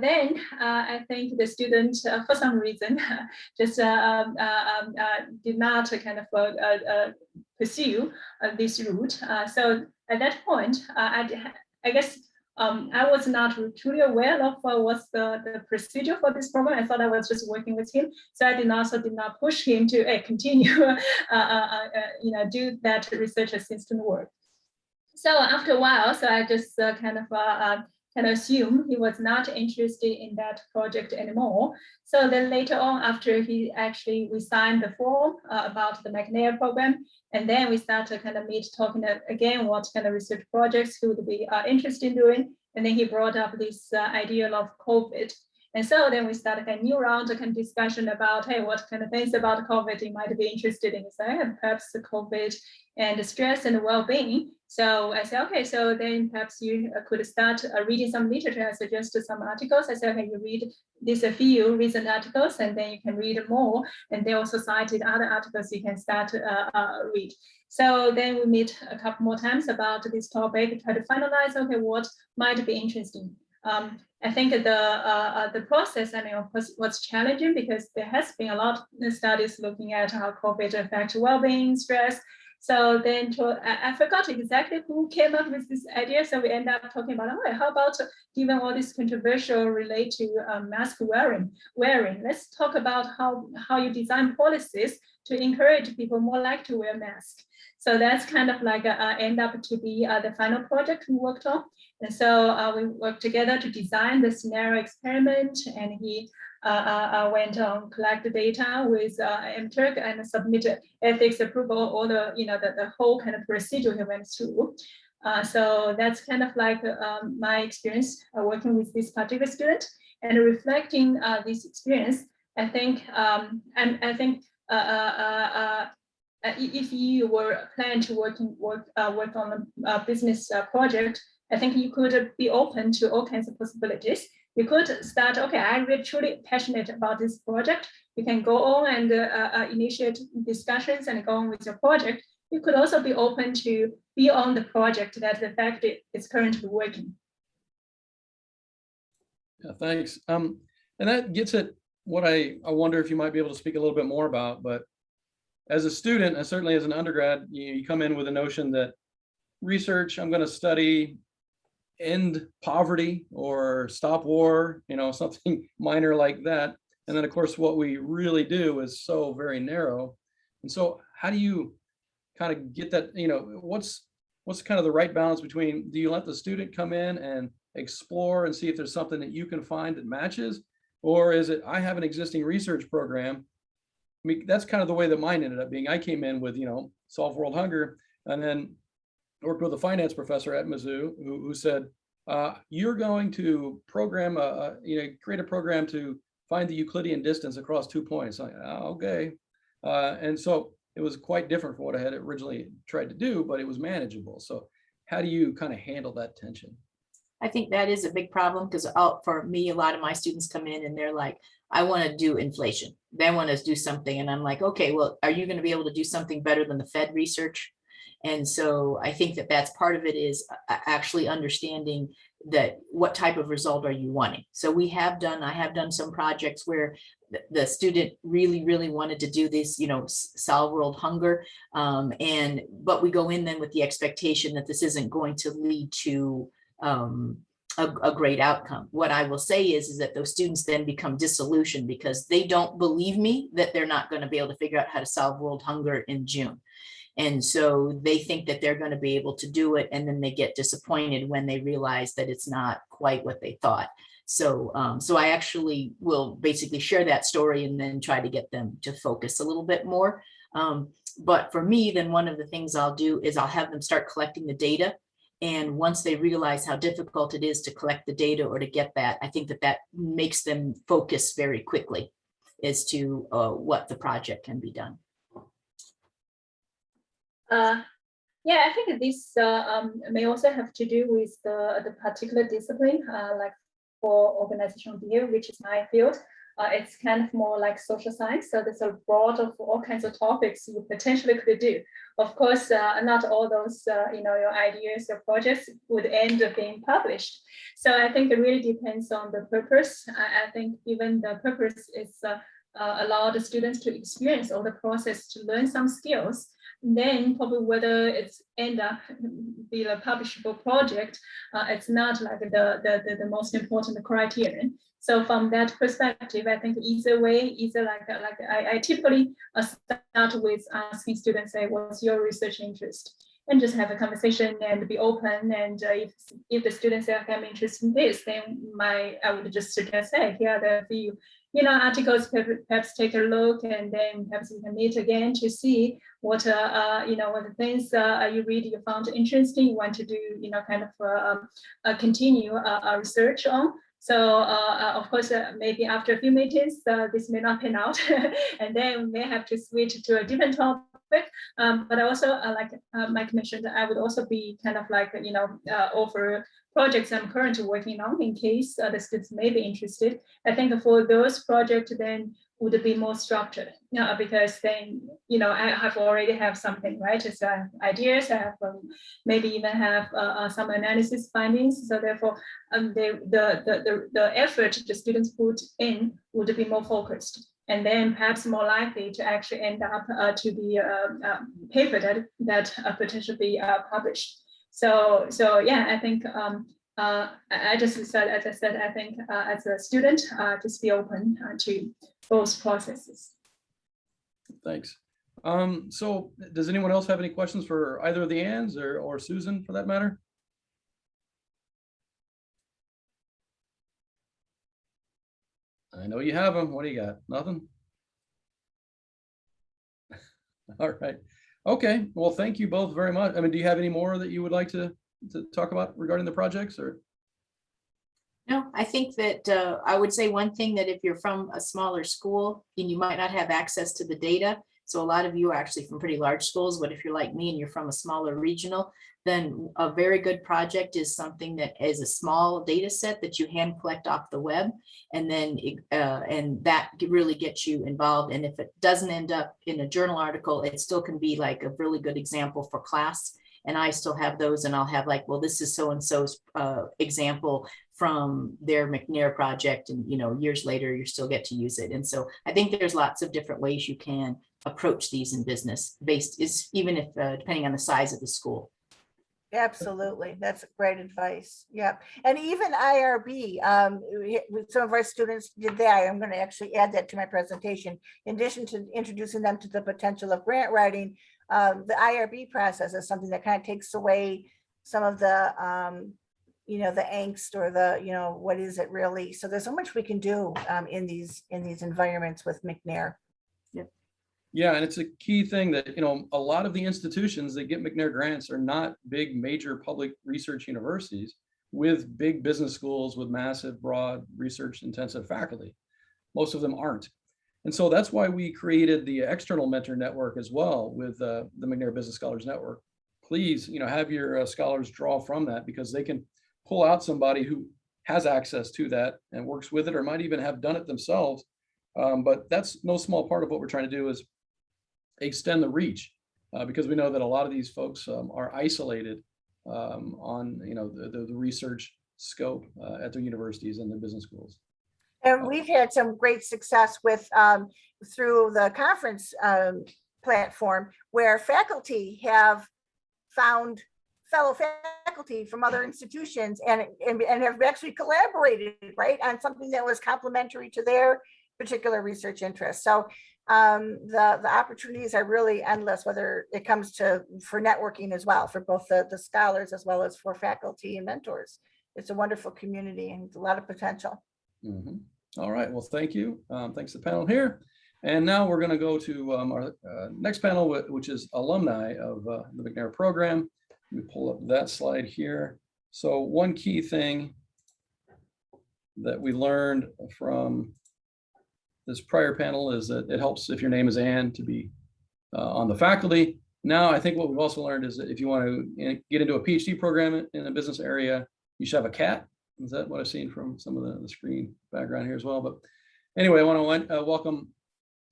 then I think the student, for some reason, just did not kind of pursue this route. So at that point, I guess I was not truly aware of what's the procedure for this program. I thought I was just working with him. So I did not push him to continue, you know, do that research assistant work. So after a while, so I just kind of assume he was not interested in that project anymore. So then later on, after we signed the form about the McNair program, and then we started kind of talking again what kind of research projects he would be interested in doing. And then he brought up this idea of COVID. And so then we started a new round of kind of discussion about, hey, what kind of things about COVID you might be interested in? So perhaps the COVID and stress and well-being. So I said, okay, so then perhaps you could start reading some literature. I suggested some articles. I said, okay, you read these a few recent articles, and then you can read more. And they also cited other articles you can start to read. So then we meet a couple more times about this topic, try to finalize, okay, what might be interesting. I think the process, I mean, of course, was challenging because there has been a lot of studies looking at how COVID affects well-being, stress. So then I forgot exactly who came up with this idea. So we end up talking about, oh, how about given all this controversial relate to mask wearing, let's talk about how you design policies to encourage people more like to wear masks. So that's kind of like end up to be the final project we worked on. And so we worked together to design the scenario experiment, and he went on collect the data with MTurk and submitted ethics approval, all the, you know, the whole kind of procedure he went through. So that's kind of like my experience working with this particular student, and reflecting this experience. I think if you were planning to work on a business project, I think you could be open to all kinds of possibilities. You could start, okay, I'm really truly passionate about this project. You can go on and initiate discussions and go on with your project. You could also be open to be on the project that the faculty is currently working. Yeah, thanks. And that gets at what I wonder if you might be able to speak a little bit more about. But as a student, and certainly as an undergrad, you come in with a notion that research, I'm going to study end poverty or stop war, you know, something minor like that. And then of course, what we really do is so very narrow And so how do you kind of get that, what's kind of the right balance between, do you let the student come in and explore and see if there's something that you can find that matches? Or is it, I have an existing research program? I mean, that's kind of the way that mine ended up being. I came in with, solve world hunger, and then worked with a finance professor at Mizzou who said, you're going to program, create a program to find the Euclidean distance across 2 points. Okay. And so it was quite different from what I had originally tried to do, but it was manageable. So how do you kind of handle that tension? I think that is a big problem because for me, a lot of my students come in and they're like, I want to do inflation. They want to do something. And I'm like, okay, well, are you going to be able to do something better than the Fed research? And so I think that that's part of it, is actually understanding that what type of result are you wanting. So I have done some projects where the student really wanted to do this, solve world hunger. But we go in then with the expectation that this isn't going to lead to a great outcome. What I will say is that those students then become disillusioned because they don't believe me that they're not going to be able to figure out how to solve world hunger in June. And so they think that they're going to be able to do it. And then they get disappointed when they realize that it's not quite what they thought. So I actually will basically share that story and then try to get them to focus a little bit more. But for me, then one of the things I'll do is I'll have them start collecting the data. And once they realize how difficult it is to collect the data or to get that, I think that makes them focus very quickly as to what the project can be done. Yeah, I think this may also have to do with the particular discipline, like for organizational behavior, which is my field. It's kind of more like social science. So there's a broad of all kinds of topics you potentially could do. Of course, not all those, your ideas or projects would end up being published. So I think it really depends on the purpose. I think even the purpose is allow the students to experience all the process to learn some skills. Then probably whether it's end up be a publishable project, it's not like the most important criterion. So from that perspective, I think either like I typically start with asking students, say, what's your research interest? And just have a conversation and be open. And if the students say, okay, I'm interested in this, then I would just suggest, hey, here are the few articles, perhaps take a look, and then perhaps we can meet again to see what what the things you read you found interesting, you want to do kind of continue research on. So of course, maybe after a few meetings, this may not pan out, and then we may have to switch to a different topic. But I also, like Mike mentioned, I would also be kind of like offer projects I'm currently working on in case the students may be interested. I think for those projects, then would be more structured, because then I have already have something, right? It's ideas. I have maybe even have some analysis findings. So therefore, the effort the students put in would be more focused, and then perhaps more likely to actually end up to be a paper that potentially be published. So yeah, I think I just said, as I said, I think as a student, just be open to both processes. Thanks. So does anyone else have any questions for either of the Anns or Susan for that matter? I know you have them. What do you got? Nothing? All right. Okay. Well, thank you both very much. I mean, do you have any more that you would like to talk about regarding the projects, or? No, I think that I would say one thing, that if you're from a smaller school and you might not have access to the data, so a lot of you are actually from pretty large schools, but if you're like me and you're from a smaller regional, then a very good project is something that is a small data set that you hand collect off the web, and then and that really gets you involved. And if it doesn't end up in a journal article, it still can be like a really good example for class. And I still have those, and I'll have like, well, this is so-and-so's example from their McNair project, and years later you still get to use it. And so I think there's lots of different ways you can approach these in business, even if depending on the size of the school. Absolutely. That's great advice. Yeah. And even IRB, some of our students did that. I'm going to actually add that to my presentation. In addition to introducing them to the potential of grant writing, the IRB process is something that kind of takes away some of the, the angst or the, what is it really? So there's so much we can do in these environments with McNair. Yeah, and it's a key thing that, a lot of the institutions that get McNair grants are not big, major public research universities with big business schools with massive, broad, research intensive faculty. Most of them aren't. And so that's why we created the external mentor network as well with the McNair Business Scholars Network. Please, have your scholars draw from that, because they can pull out somebody who has access to that and works with it, or might even have done it themselves. But that's no small part of what we're trying to do is extend the reach, because we know that a lot of these folks are isolated on the research scope at their universities and their business schools. And we've had some great success with through the conference platform, where faculty have found fellow faculty from other institutions and have actually collaborated, right, on something that was complementary to their particular research interests. So the opportunities are really endless, whether it comes for networking as well, for both the scholars as well as for faculty and mentors. It's a wonderful community and a lot of potential. Mm-hmm. All right, well, thank you. Thanks to the panel here. And now we're going to go to our next panel, which is alumni of the McNair program. Let me pull up that slide here. So one key thing that we learned from this prior panel is that it helps if your name is Ann to be on the faculty. Now, I think what we've also learned is that if you want to get into a PhD program in a business area, you should have a cat. Is that what I've seen from some of the screen background here as well? But anyway, I want to welcome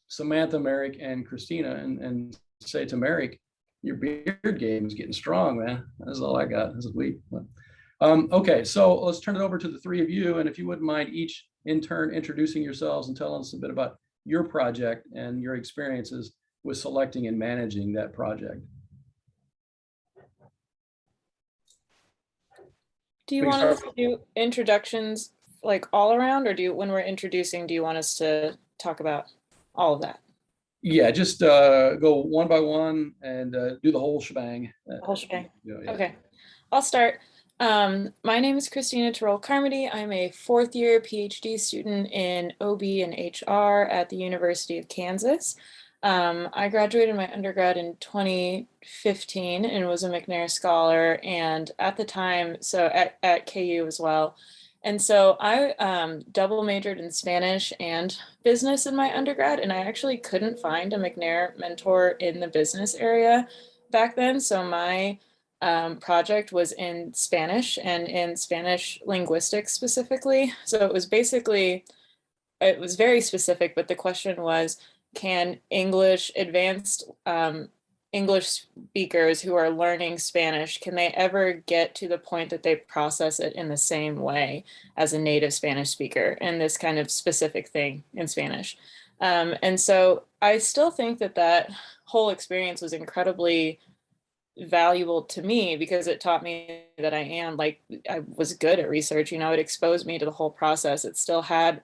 Samantha, Merrick, and Christina, and say to Merrick, your beard game is getting strong, man. That's all I got. This is weak. Okay, so let's turn it over to the three of you. And if you wouldn't mind each in turn introducing yourselves and telling us a bit about your project and your experiences with selecting and managing that project. Do you want us to do introductions like all around, or when we're introducing, do you want us to talk about all of that? Yeah, just go one by one and do the whole shebang. The whole shebang. Yeah. Okay, I'll start. My name is Christina Terrell-Carmody. I'm a fourth year PhD student in OB and HR at the University of Kansas. I graduated my undergrad in 2015 and was a McNair scholar, and at the time, so at KU as well. And so I double majored in Spanish and business in my undergrad, and I actually couldn't find a McNair mentor in the business area back then. So my project was in Spanish and in Spanish linguistics specifically. So it was very specific, but the question was, can advanced English speakers who are learning Spanish, can they ever get to the point that they process it in the same way as a native Spanish speaker and this kind of specific thing in Spanish? And so I still think that whole experience was incredibly valuable to me, because it taught me that I was good at research. It exposed me to the whole process. It still had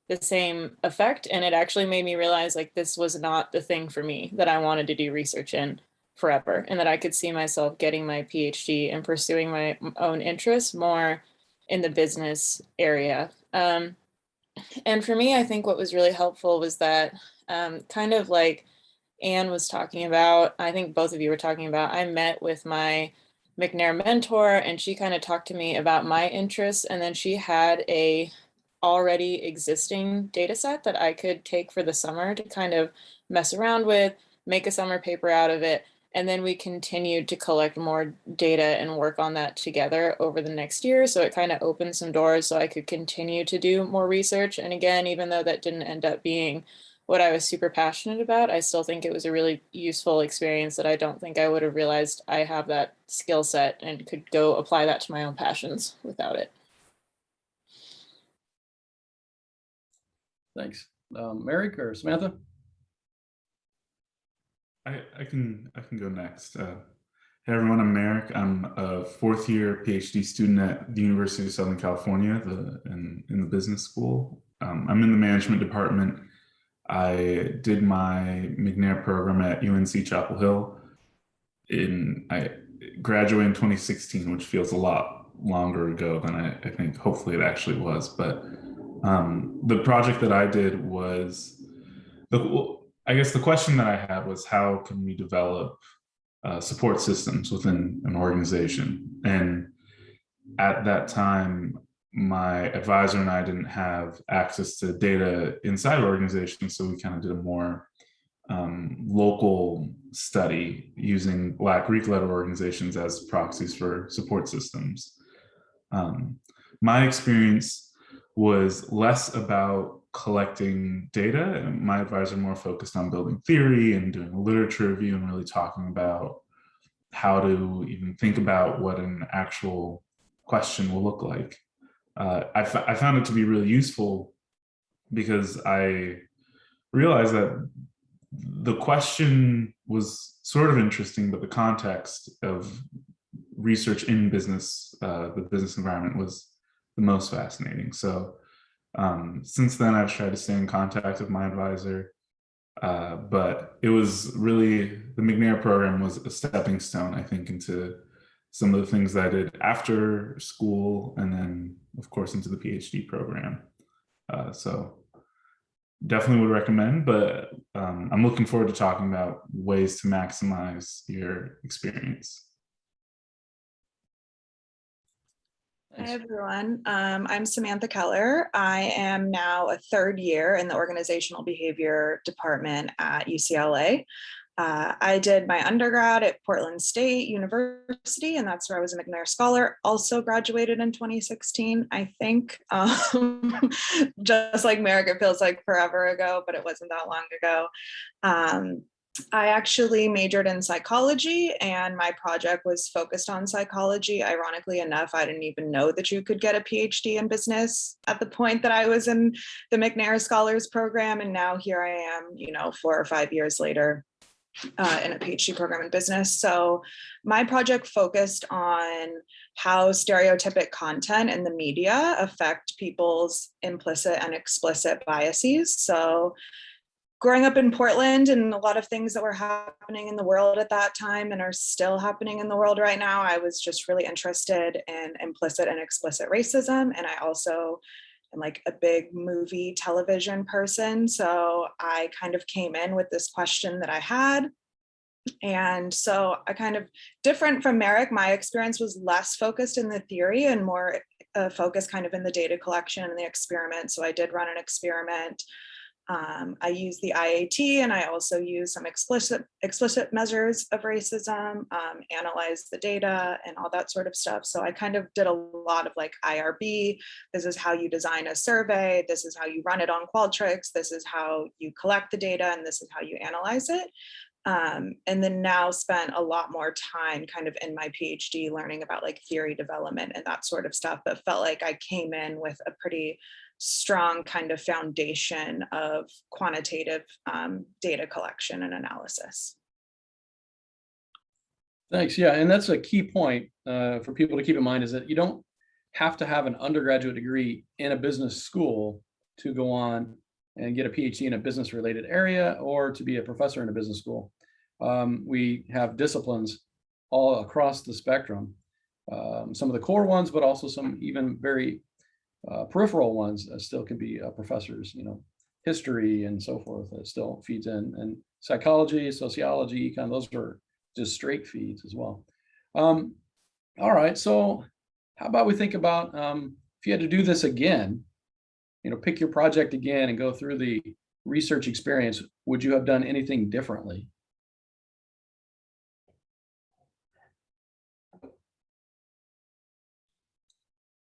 the same effect, and it actually made me realize this was not the thing for me that I wanted to do research in forever, and that I could see myself getting my PhD and pursuing my own interests more in the business area. And for me, I think what was really helpful was that kind of like Anne was talking about, I think both of you were talking about, I met with my McNair mentor, and she kind of talked to me about my interests, and then she had a already existing data set that I could take for the summer to kind of mess around with, make a summer paper out of it. And then we continued to collect more data and work on that together over the next year. So it kind of opened some doors so I could continue to do more research. And again, even though that didn't end up being what I was super passionate about, I still think it was a really useful experience that I don't think I would have realized I have that skill set and could go apply that to my own passions without it. Thanks. Merrick or Samantha? I can go next. Hey everyone, I'm Merrick. I'm a fourth year PhD student at the University of Southern California in the business school. I'm in the management department. I did my McNair program at UNC Chapel Hill. I graduated in 2016, which feels a lot longer ago than I think hopefully it actually was. But the project that I did was, I guess the question that I had was, how can we develop support systems within an organization? And at that time, my advisor and I didn't have access to data inside organizations, so we kind of did a more local study using Black Greek-led organizations as proxies for support systems. My experience was less about collecting data, and my advisor more focused on building theory and doing a literature review and really talking about how to even think about what an actual question will look like. I found it to be really useful because I realized that the question was sort of interesting, but the context of research in business, the business environment, was the most fascinating. So since then, I've tried to stay in contact with my advisor, but it was really, the McNair program was a stepping stone, I think, into some of the things that I did after school, and then, of course, into the PhD program. So definitely would recommend, but I'm looking forward to talking about ways to maximize your experience. Hi, Thanks. everyone. I'm Samantha Keller. I am now a third year in the organizational behavior department at UCLA. I did my undergrad at Portland State University, and that's where I was a McNair Scholar. Also graduated in 2016, I think. Just like Merrick, it feels like forever ago, but it wasn't that long ago. I actually majored in psychology, and my project was focused on psychology. Ironically enough, I didn't even know that you could get a PhD in business at the point that I was in the McNair Scholars Program. And now here I am, 4 or 5 years later, in a PhD program in business. So my project focused on how stereotypic content in the media affect people's implicit and explicit biases. So growing up in Portland, and a lot of things that were happening in the world at that time and are still happening in the world right now, I was just really interested in implicit and explicit racism. And I also am like a big movie television person. So I kind of came in with this question that I had. And so I kind of, different from Merrick, my experience was less focused in the theory and more focused kind of in the data collection and the experiment. So I did run an experiment. I use the IAT, and I also use some explicit measures of racism, analyze the data and all that sort of stuff. So I kind of did a lot of like IRB. This is how you design a survey. This is how you run it on Qualtrics. This is how you collect the data, and this is how you analyze it. And then now spent a lot more time kind of in my PhD learning about like theory development and that sort of stuff, but felt like I came in with a pretty strong kind of foundation of quantitative data collection and analysis. Thanks. Yeah, and that's a key point for people to keep in mind, is that you don't have to have an undergraduate degree in a business school to go on and get a PhD in a business related area or to be a professor in a business school. We have disciplines all across the spectrum, some of the core ones, but also some even very peripheral ones still can be professors, history and so forth still feeds in, and psychology, sociology, econ, those are just straight feeds as well. All right, so how about we think about if you had to do this again, pick your project again and go through the research experience, would you have done anything differently?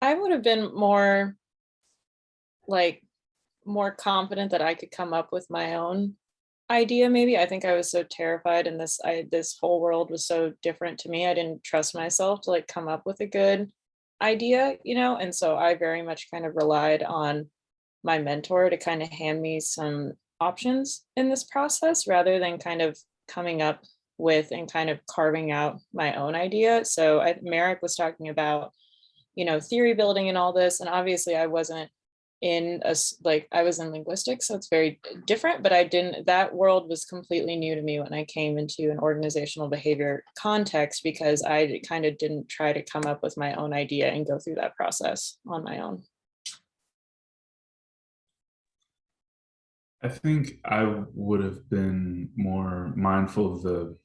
I would have been more confident that I could come up with my own idea. Maybe I think I was so terrified, and this whole world was so different to me. I didn't trust myself to like come up with a good idea, and so I very much kind of relied on my mentor to kind of hand me some options in this process rather than kind of coming up with and kind of carving out my own idea. So Merrick was talking about, theory building and all this. And obviously I wasn't I was in linguistics, so it's very different, but that world was completely new to me when I came into an organizational behavior context, because I kind of didn't try to come up with my own idea and go through that process on my own. I think I would have been more mindful of the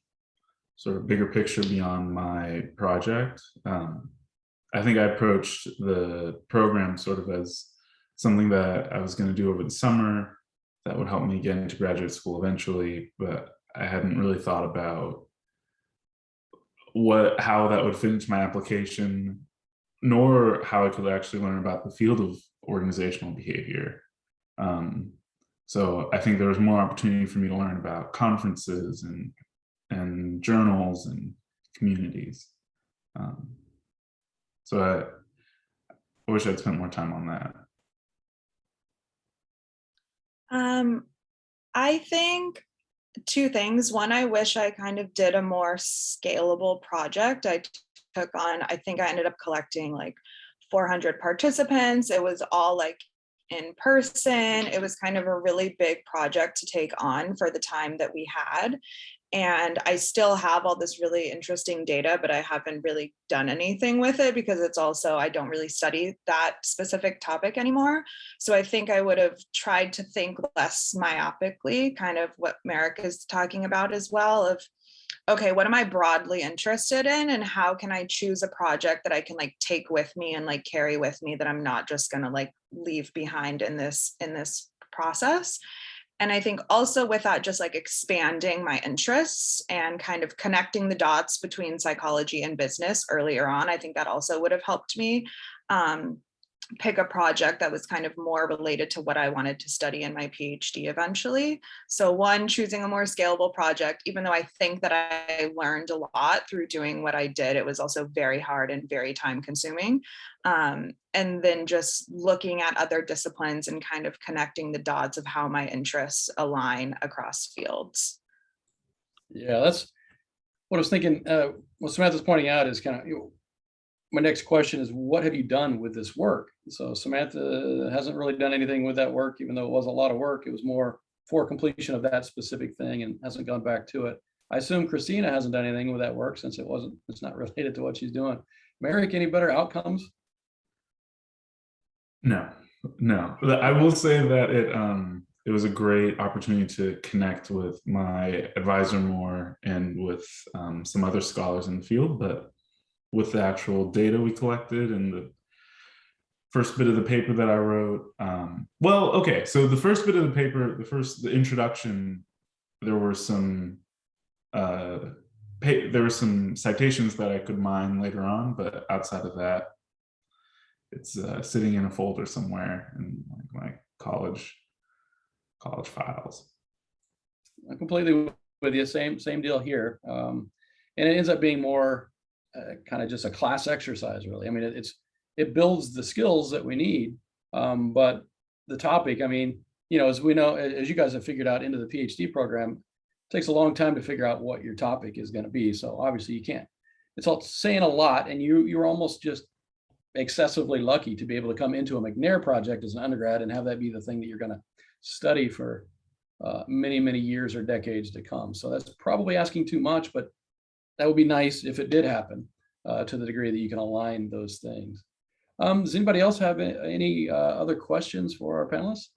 sort of bigger picture beyond my project. I think I approached the program sort of as something that I was going to do over the summer that would help me get into graduate school eventually, but I hadn't really thought about how that would fit into my application, nor how I could actually learn about the field of organizational behavior. So I think there was more opportunity for me to learn about conferences and journals and communities. So I wish I'd spent more time on that. I think two things. One, I wish I kind of did a more scalable project. I took on, I think I ended up collecting like 400 participants. It was all like in person. It was kind of a really big project to take on for the time that we had. And I still have all this really interesting data, but I haven't really done anything with it because it's also, I don't really study that specific topic anymore. So I think I would have tried to think less myopically, kind of what Merrick is talking about as well, of, okay, what am I broadly interested in and how can I choose a project that I can like take with me and like carry with me that I'm not just gonna like leave behind in this process. And I think also with that, just like expanding my interests and kind of connecting the dots between psychology and business earlier on, I think that also would have helped me pick a project that was kind of more related to what I wanted to study in my PhD eventually. So one, choosing a more scalable project, even though I think that I learned a lot through doing what I did, it was also very hard and very time consuming. And then just looking at other disciplines and kind of connecting the dots of how my interests align across fields. Yeah, that's what I was thinking. What Samantha's pointing out is kind of, my next question is, what have you done with this work? So Samantha hasn't really done anything with that work, even though it was a lot of work. It was more for completion of that specific thing and hasn't gone back to it. I assume Christina hasn't done anything with that work since it's not related to what she's doing. Merrick, any better outcomes? No. I will say that it was a great opportunity to connect with my advisor more and with some other scholars in the field, but with the actual data we collected and the first bit of the paper that I wrote. So the first bit of the paper, the introduction, there were some citations that I could mine later on, but outside of that, it's sitting in a folder somewhere in my college files. I'm completely with you. Same deal here. And it ends up being more kind of just a class exercise, really. I mean, it builds the skills that we need, but the topic, I mean, as we know, as you guys have figured out into the PhD program, it takes a long time to figure out what your topic is going to be. So obviously you can't. It's all saying a lot, and you're almost just excessively lucky to be able to come into a McNair project as an undergrad and have that be the thing that you're going to study for many, many years or decades to come. So that's probably asking too much, but that would be nice if it did happen to the degree that you can align those things. Does anybody else have any other questions for our panelists?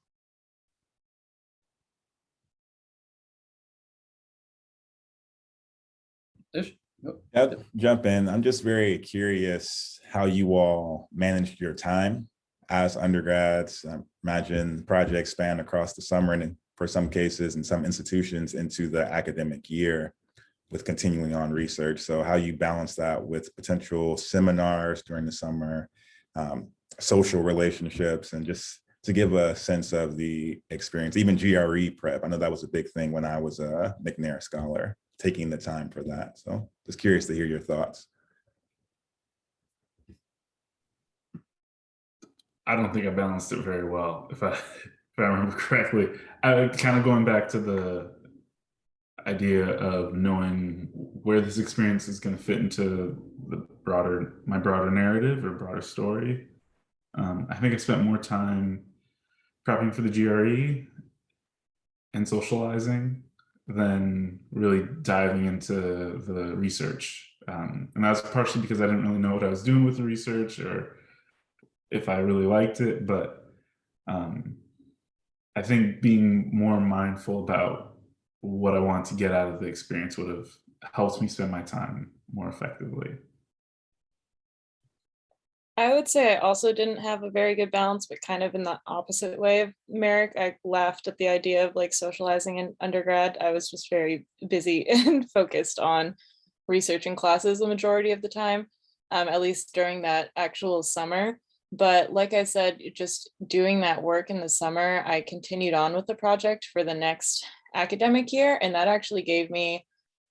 Ish? Nope. I'll jump in. I'm just very curious how you all managed your time as undergrads. I imagine projects span across the summer and for some cases in some institutions into the academic year with continuing on research. So how you balance that with potential seminars during the summer, social relationships, and just to give a sense of the experience, even GRE prep. I know that was a big thing when I was a McNair scholar, taking the time for that. So just curious to hear your thoughts. I don't think I balanced it very well, if I remember correctly. I kind of going back to the idea of knowing where this experience is going to fit into my broader narrative or broader story. I think I spent more time prepping for the GRE and socializing than really diving into the research. And that's partially because I didn't really know what I was doing with the research or if I really liked it. But I think being more mindful about what I want to get out of the experience would have helped me spend my time more effectively. I would say I also didn't have a very good balance, but kind of in the opposite way of Merrick. I laughed at the idea of like socializing in undergrad. I was just very busy and focused on researching classes the majority of the time, at least during that actual summer. But like I said, just doing that work in the summer, I continued on with the project for the next academic year. And that actually gave me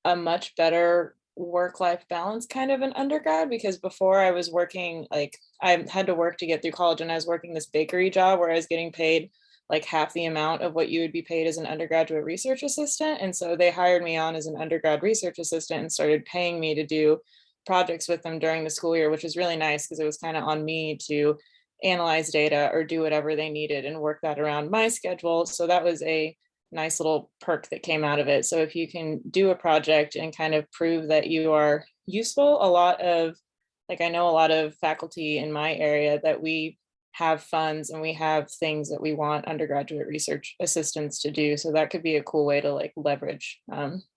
a much better work-life balance kind of in undergrad, because before I was working, like I had to work to get through college, and I was working this bakery job where I was getting paid like half the amount of what you would be paid as an undergraduate research assistant. And so they hired me on as an undergrad research assistant and started paying me to do projects with them during the school year, which was really nice because it was kind of on me to analyze data or do whatever they needed and work that around my schedule. So that was a nice little perk that came out of it. So if you can do a project and kind of prove that you are useful, a lot of, like, I know a lot of faculty in my area that we have funds and we have things that we want undergraduate research assistants to do. So that could be a cool way to like leverage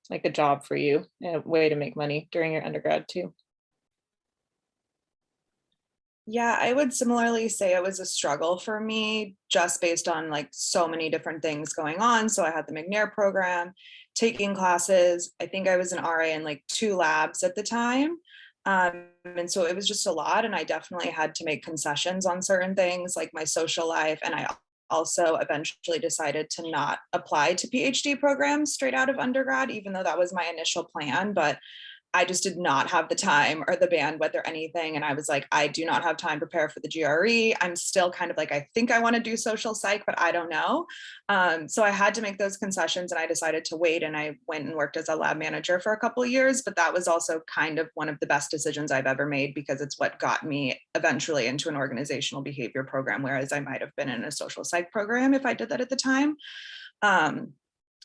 like a job for you, and a way to make money during your undergrad too. Yeah, I would similarly say it was a struggle for me just based on like so many different things going on. So I had the McNair program, taking classes. I think I was an RA in like 2 labs at the time. And so it was just a lot. And I definitely had to make concessions on certain things like my social life. And I also eventually decided to not apply to PhD programs straight out of undergrad, even though that was my initial plan. But I just did not have the time or the bandwidth or anything. And I was like, I do not have time to prepare for the GRE. I'm still kind of like, I think I want to do social psych, but I don't know. So I had to make those concessions, and I decided to wait. And I went and worked as a lab manager for a couple of years. But that was also kind of one of the best decisions I've ever made, because it's what got me eventually into an organizational behavior program, whereas I might have been in a social psych program if I did that at the time.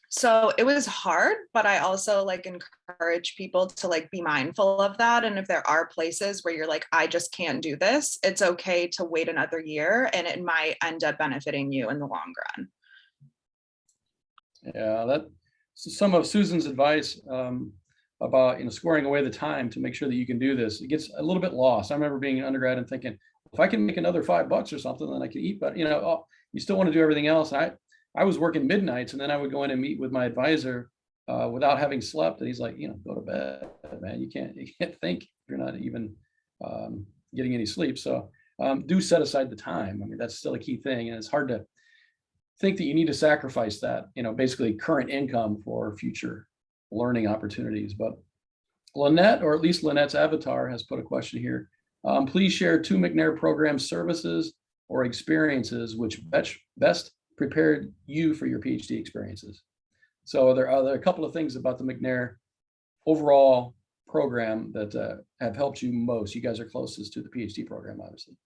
So it was hard, but I also like encourage people to like be mindful of that. And if there are places where you're like, I just can't do this, it's okay to wait another year, and it might end up benefiting you in the long run. Yeah, that's some of Susan's advice about, squaring away the time to make sure that you can do this. It gets a little bit lost. I remember being an undergrad and thinking, if I can make another $5 or something, then I can eat. But you still want to do everything else. I was working midnights, and then I would go in and meet with my advisor without having slept. And he's like, go to bed, man. You can't think if you're not even getting any sleep. So do set aside the time. I mean, that's still a key thing. And it's hard to think that you need to sacrifice that, basically current income for future learning opportunities. But Lynette, or at least Lynette's avatar, has put a question here. Please share 2 McNair program services or experiences which best prepared you for your PhD experiences. So there are a couple of things about the McNair overall program that have helped you most. You guys are closest to the PhD program, obviously.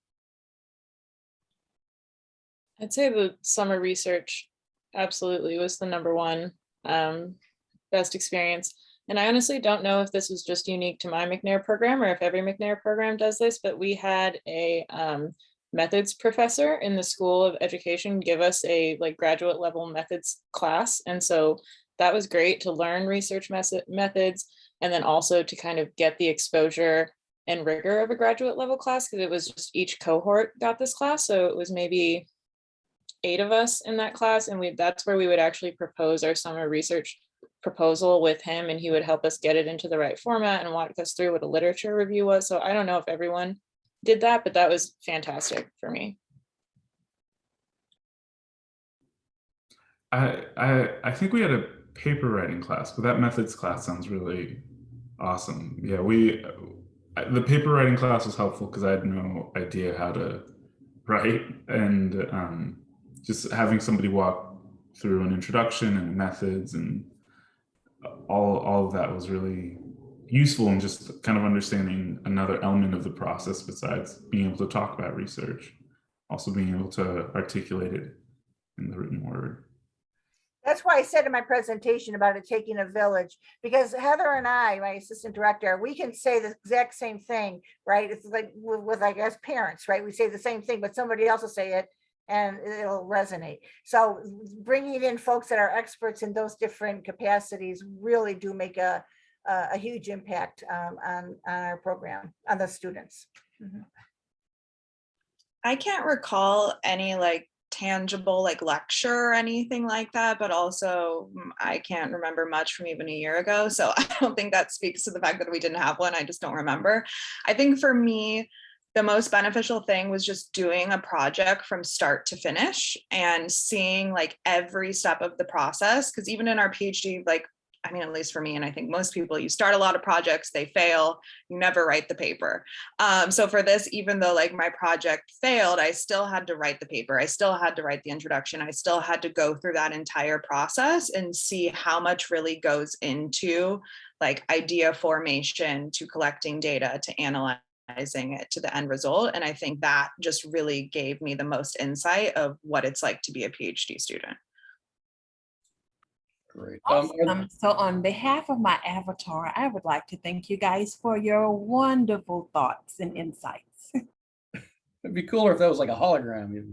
I'd say the summer research absolutely was the number one best experience. And I honestly don't know if this was just unique to my McNair program or if every McNair program does this, but we had a methods professor in the School of Education give us a like graduate level methods class. And so that was great to learn research methods, and then also to kind of get the exposure and rigor of a graduate level class, because it was just each cohort got this class. So it was maybe 8 of us in that class, and that's where we would actually propose our summer research proposal with him, and he would help us get it into the right format and walk us through what a literature review was. So I don't know if everyone did that, but that was fantastic for me. I think we had a paper writing class, but that methods class sounds really awesome. Yeah, the paper writing class was helpful because I had no idea how to write, and just having somebody walk through an introduction and methods and all of that was really useful in just kind of understanding another element of the process besides being able to talk about research, also being able to articulate it in the written word. That's why I said in my presentation about it taking a village, because Heather and I, my assistant director, we can say the exact same thing, right? It's like with I guess parents, right? We say the same thing, but somebody else will say it and it'll resonate. So bringing in folks that are experts in those different capacities really do make a huge impact on our program, on the students. Mhm. I can't recall any like tangible like lecture or anything like that, but also I can't remember much from even a year ago. So I don't think that speaks to the fact that we didn't have one. I just don't remember. I think for me, the most beneficial thing was just doing a project from start to finish and seeing like every step of the process. Because even in our PhD, like, I mean, at least for me, and I think most people, you start a lot of projects, they fail, you never write the paper. So for this, even though like my project failed, I still had to write the paper. I still had to write the introduction. I still had to go through that entire process and see how much really goes into like idea formation to collecting data to analyzing it to the end result. And I think that just really gave me the most insight of what it's like to be a PhD student. Great. Awesome. So on behalf of my avatar, I would like to thank you guys for your wonderful thoughts and insights. It'd be cooler if that was like a hologram.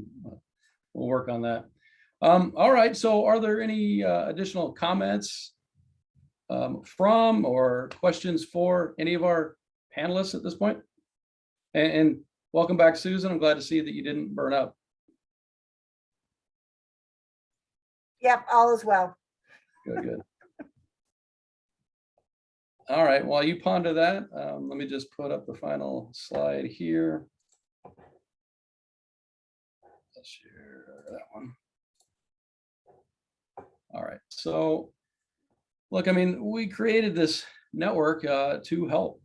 We'll work on that. All right. So are there any additional comments from or questions for any of our panelists at this point? And welcome back, Susan. I'm glad to see that you didn't burn up. Yep, all is well. Good, good. All right, while you ponder that, let me just put up the final slide here. Let's share that one. All right, so look, I mean, we created this network to help,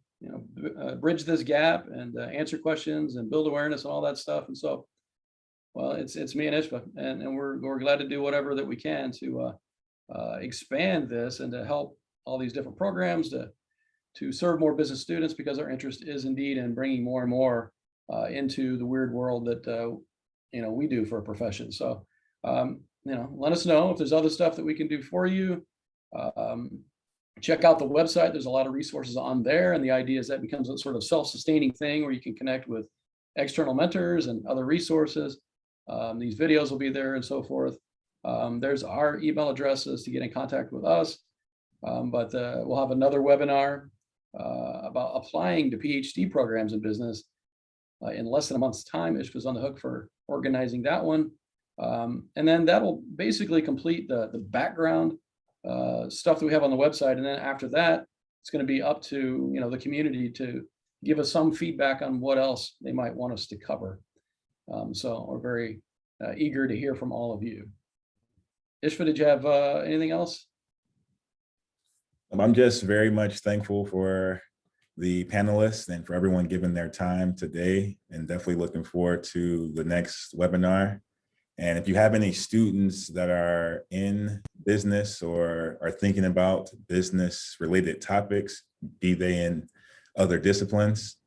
bridge this gap and answer questions and build awareness and all that stuff. And so, well, it's me and Ishva, and we're glad to do whatever that we can to expand this and to help all these different programs to serve more business students, because our interest is indeed in bringing more and more into the weird world that we do for a profession. So let us know if there's other stuff that we can do for you. Check out the website. There's a lot of resources on there, and the idea is that becomes a sort of self-sustaining thing where you can connect with external mentors and other resources. These videos will be there and so forth. There's our email addresses to get in contact with us, but we'll have another webinar about applying to PhD programs in business in less than a month's time. Ishva's on the hook for organizing that one. And then that'll basically complete the background stuff that we have on the website. And then after that, it's going to be up to the community to give us some feedback on what else they might want us to cover. So we're very eager to hear from all of you. Ishva, did you have anything else? I'm just very much thankful for the panelists and for everyone giving their time today, and definitely looking forward to the next webinar. And if you have any students that are in business or are thinking about business related topics, be they in other disciplines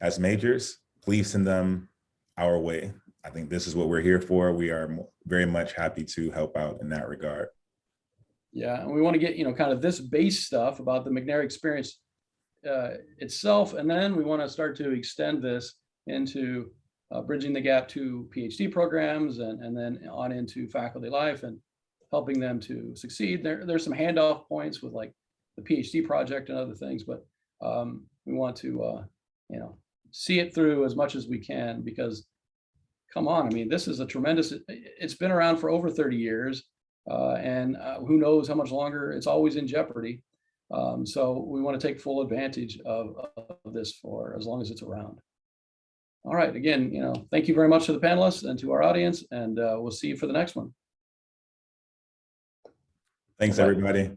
as majors, please send them our way. I think this is what we're here for. We are very much happy to help out in that regard. Yeah, and we want to get, kind of this base stuff about the McNair experience itself. And then we want to start to extend this into bridging the gap to PhD programs and then on into faculty life and helping them to succeed. There's some handoff points with like the PhD project and other things, but we want to, see it through as much as we can, because come on, I mean, this is a tremendous, it's been around for over 30 years. And who knows how much longer. It's always in jeopardy. So we want to take full advantage of this for as long as it's around. All right, again, thank you very much to the panelists and to our audience, and we'll see you for the next one. Thanks, everybody.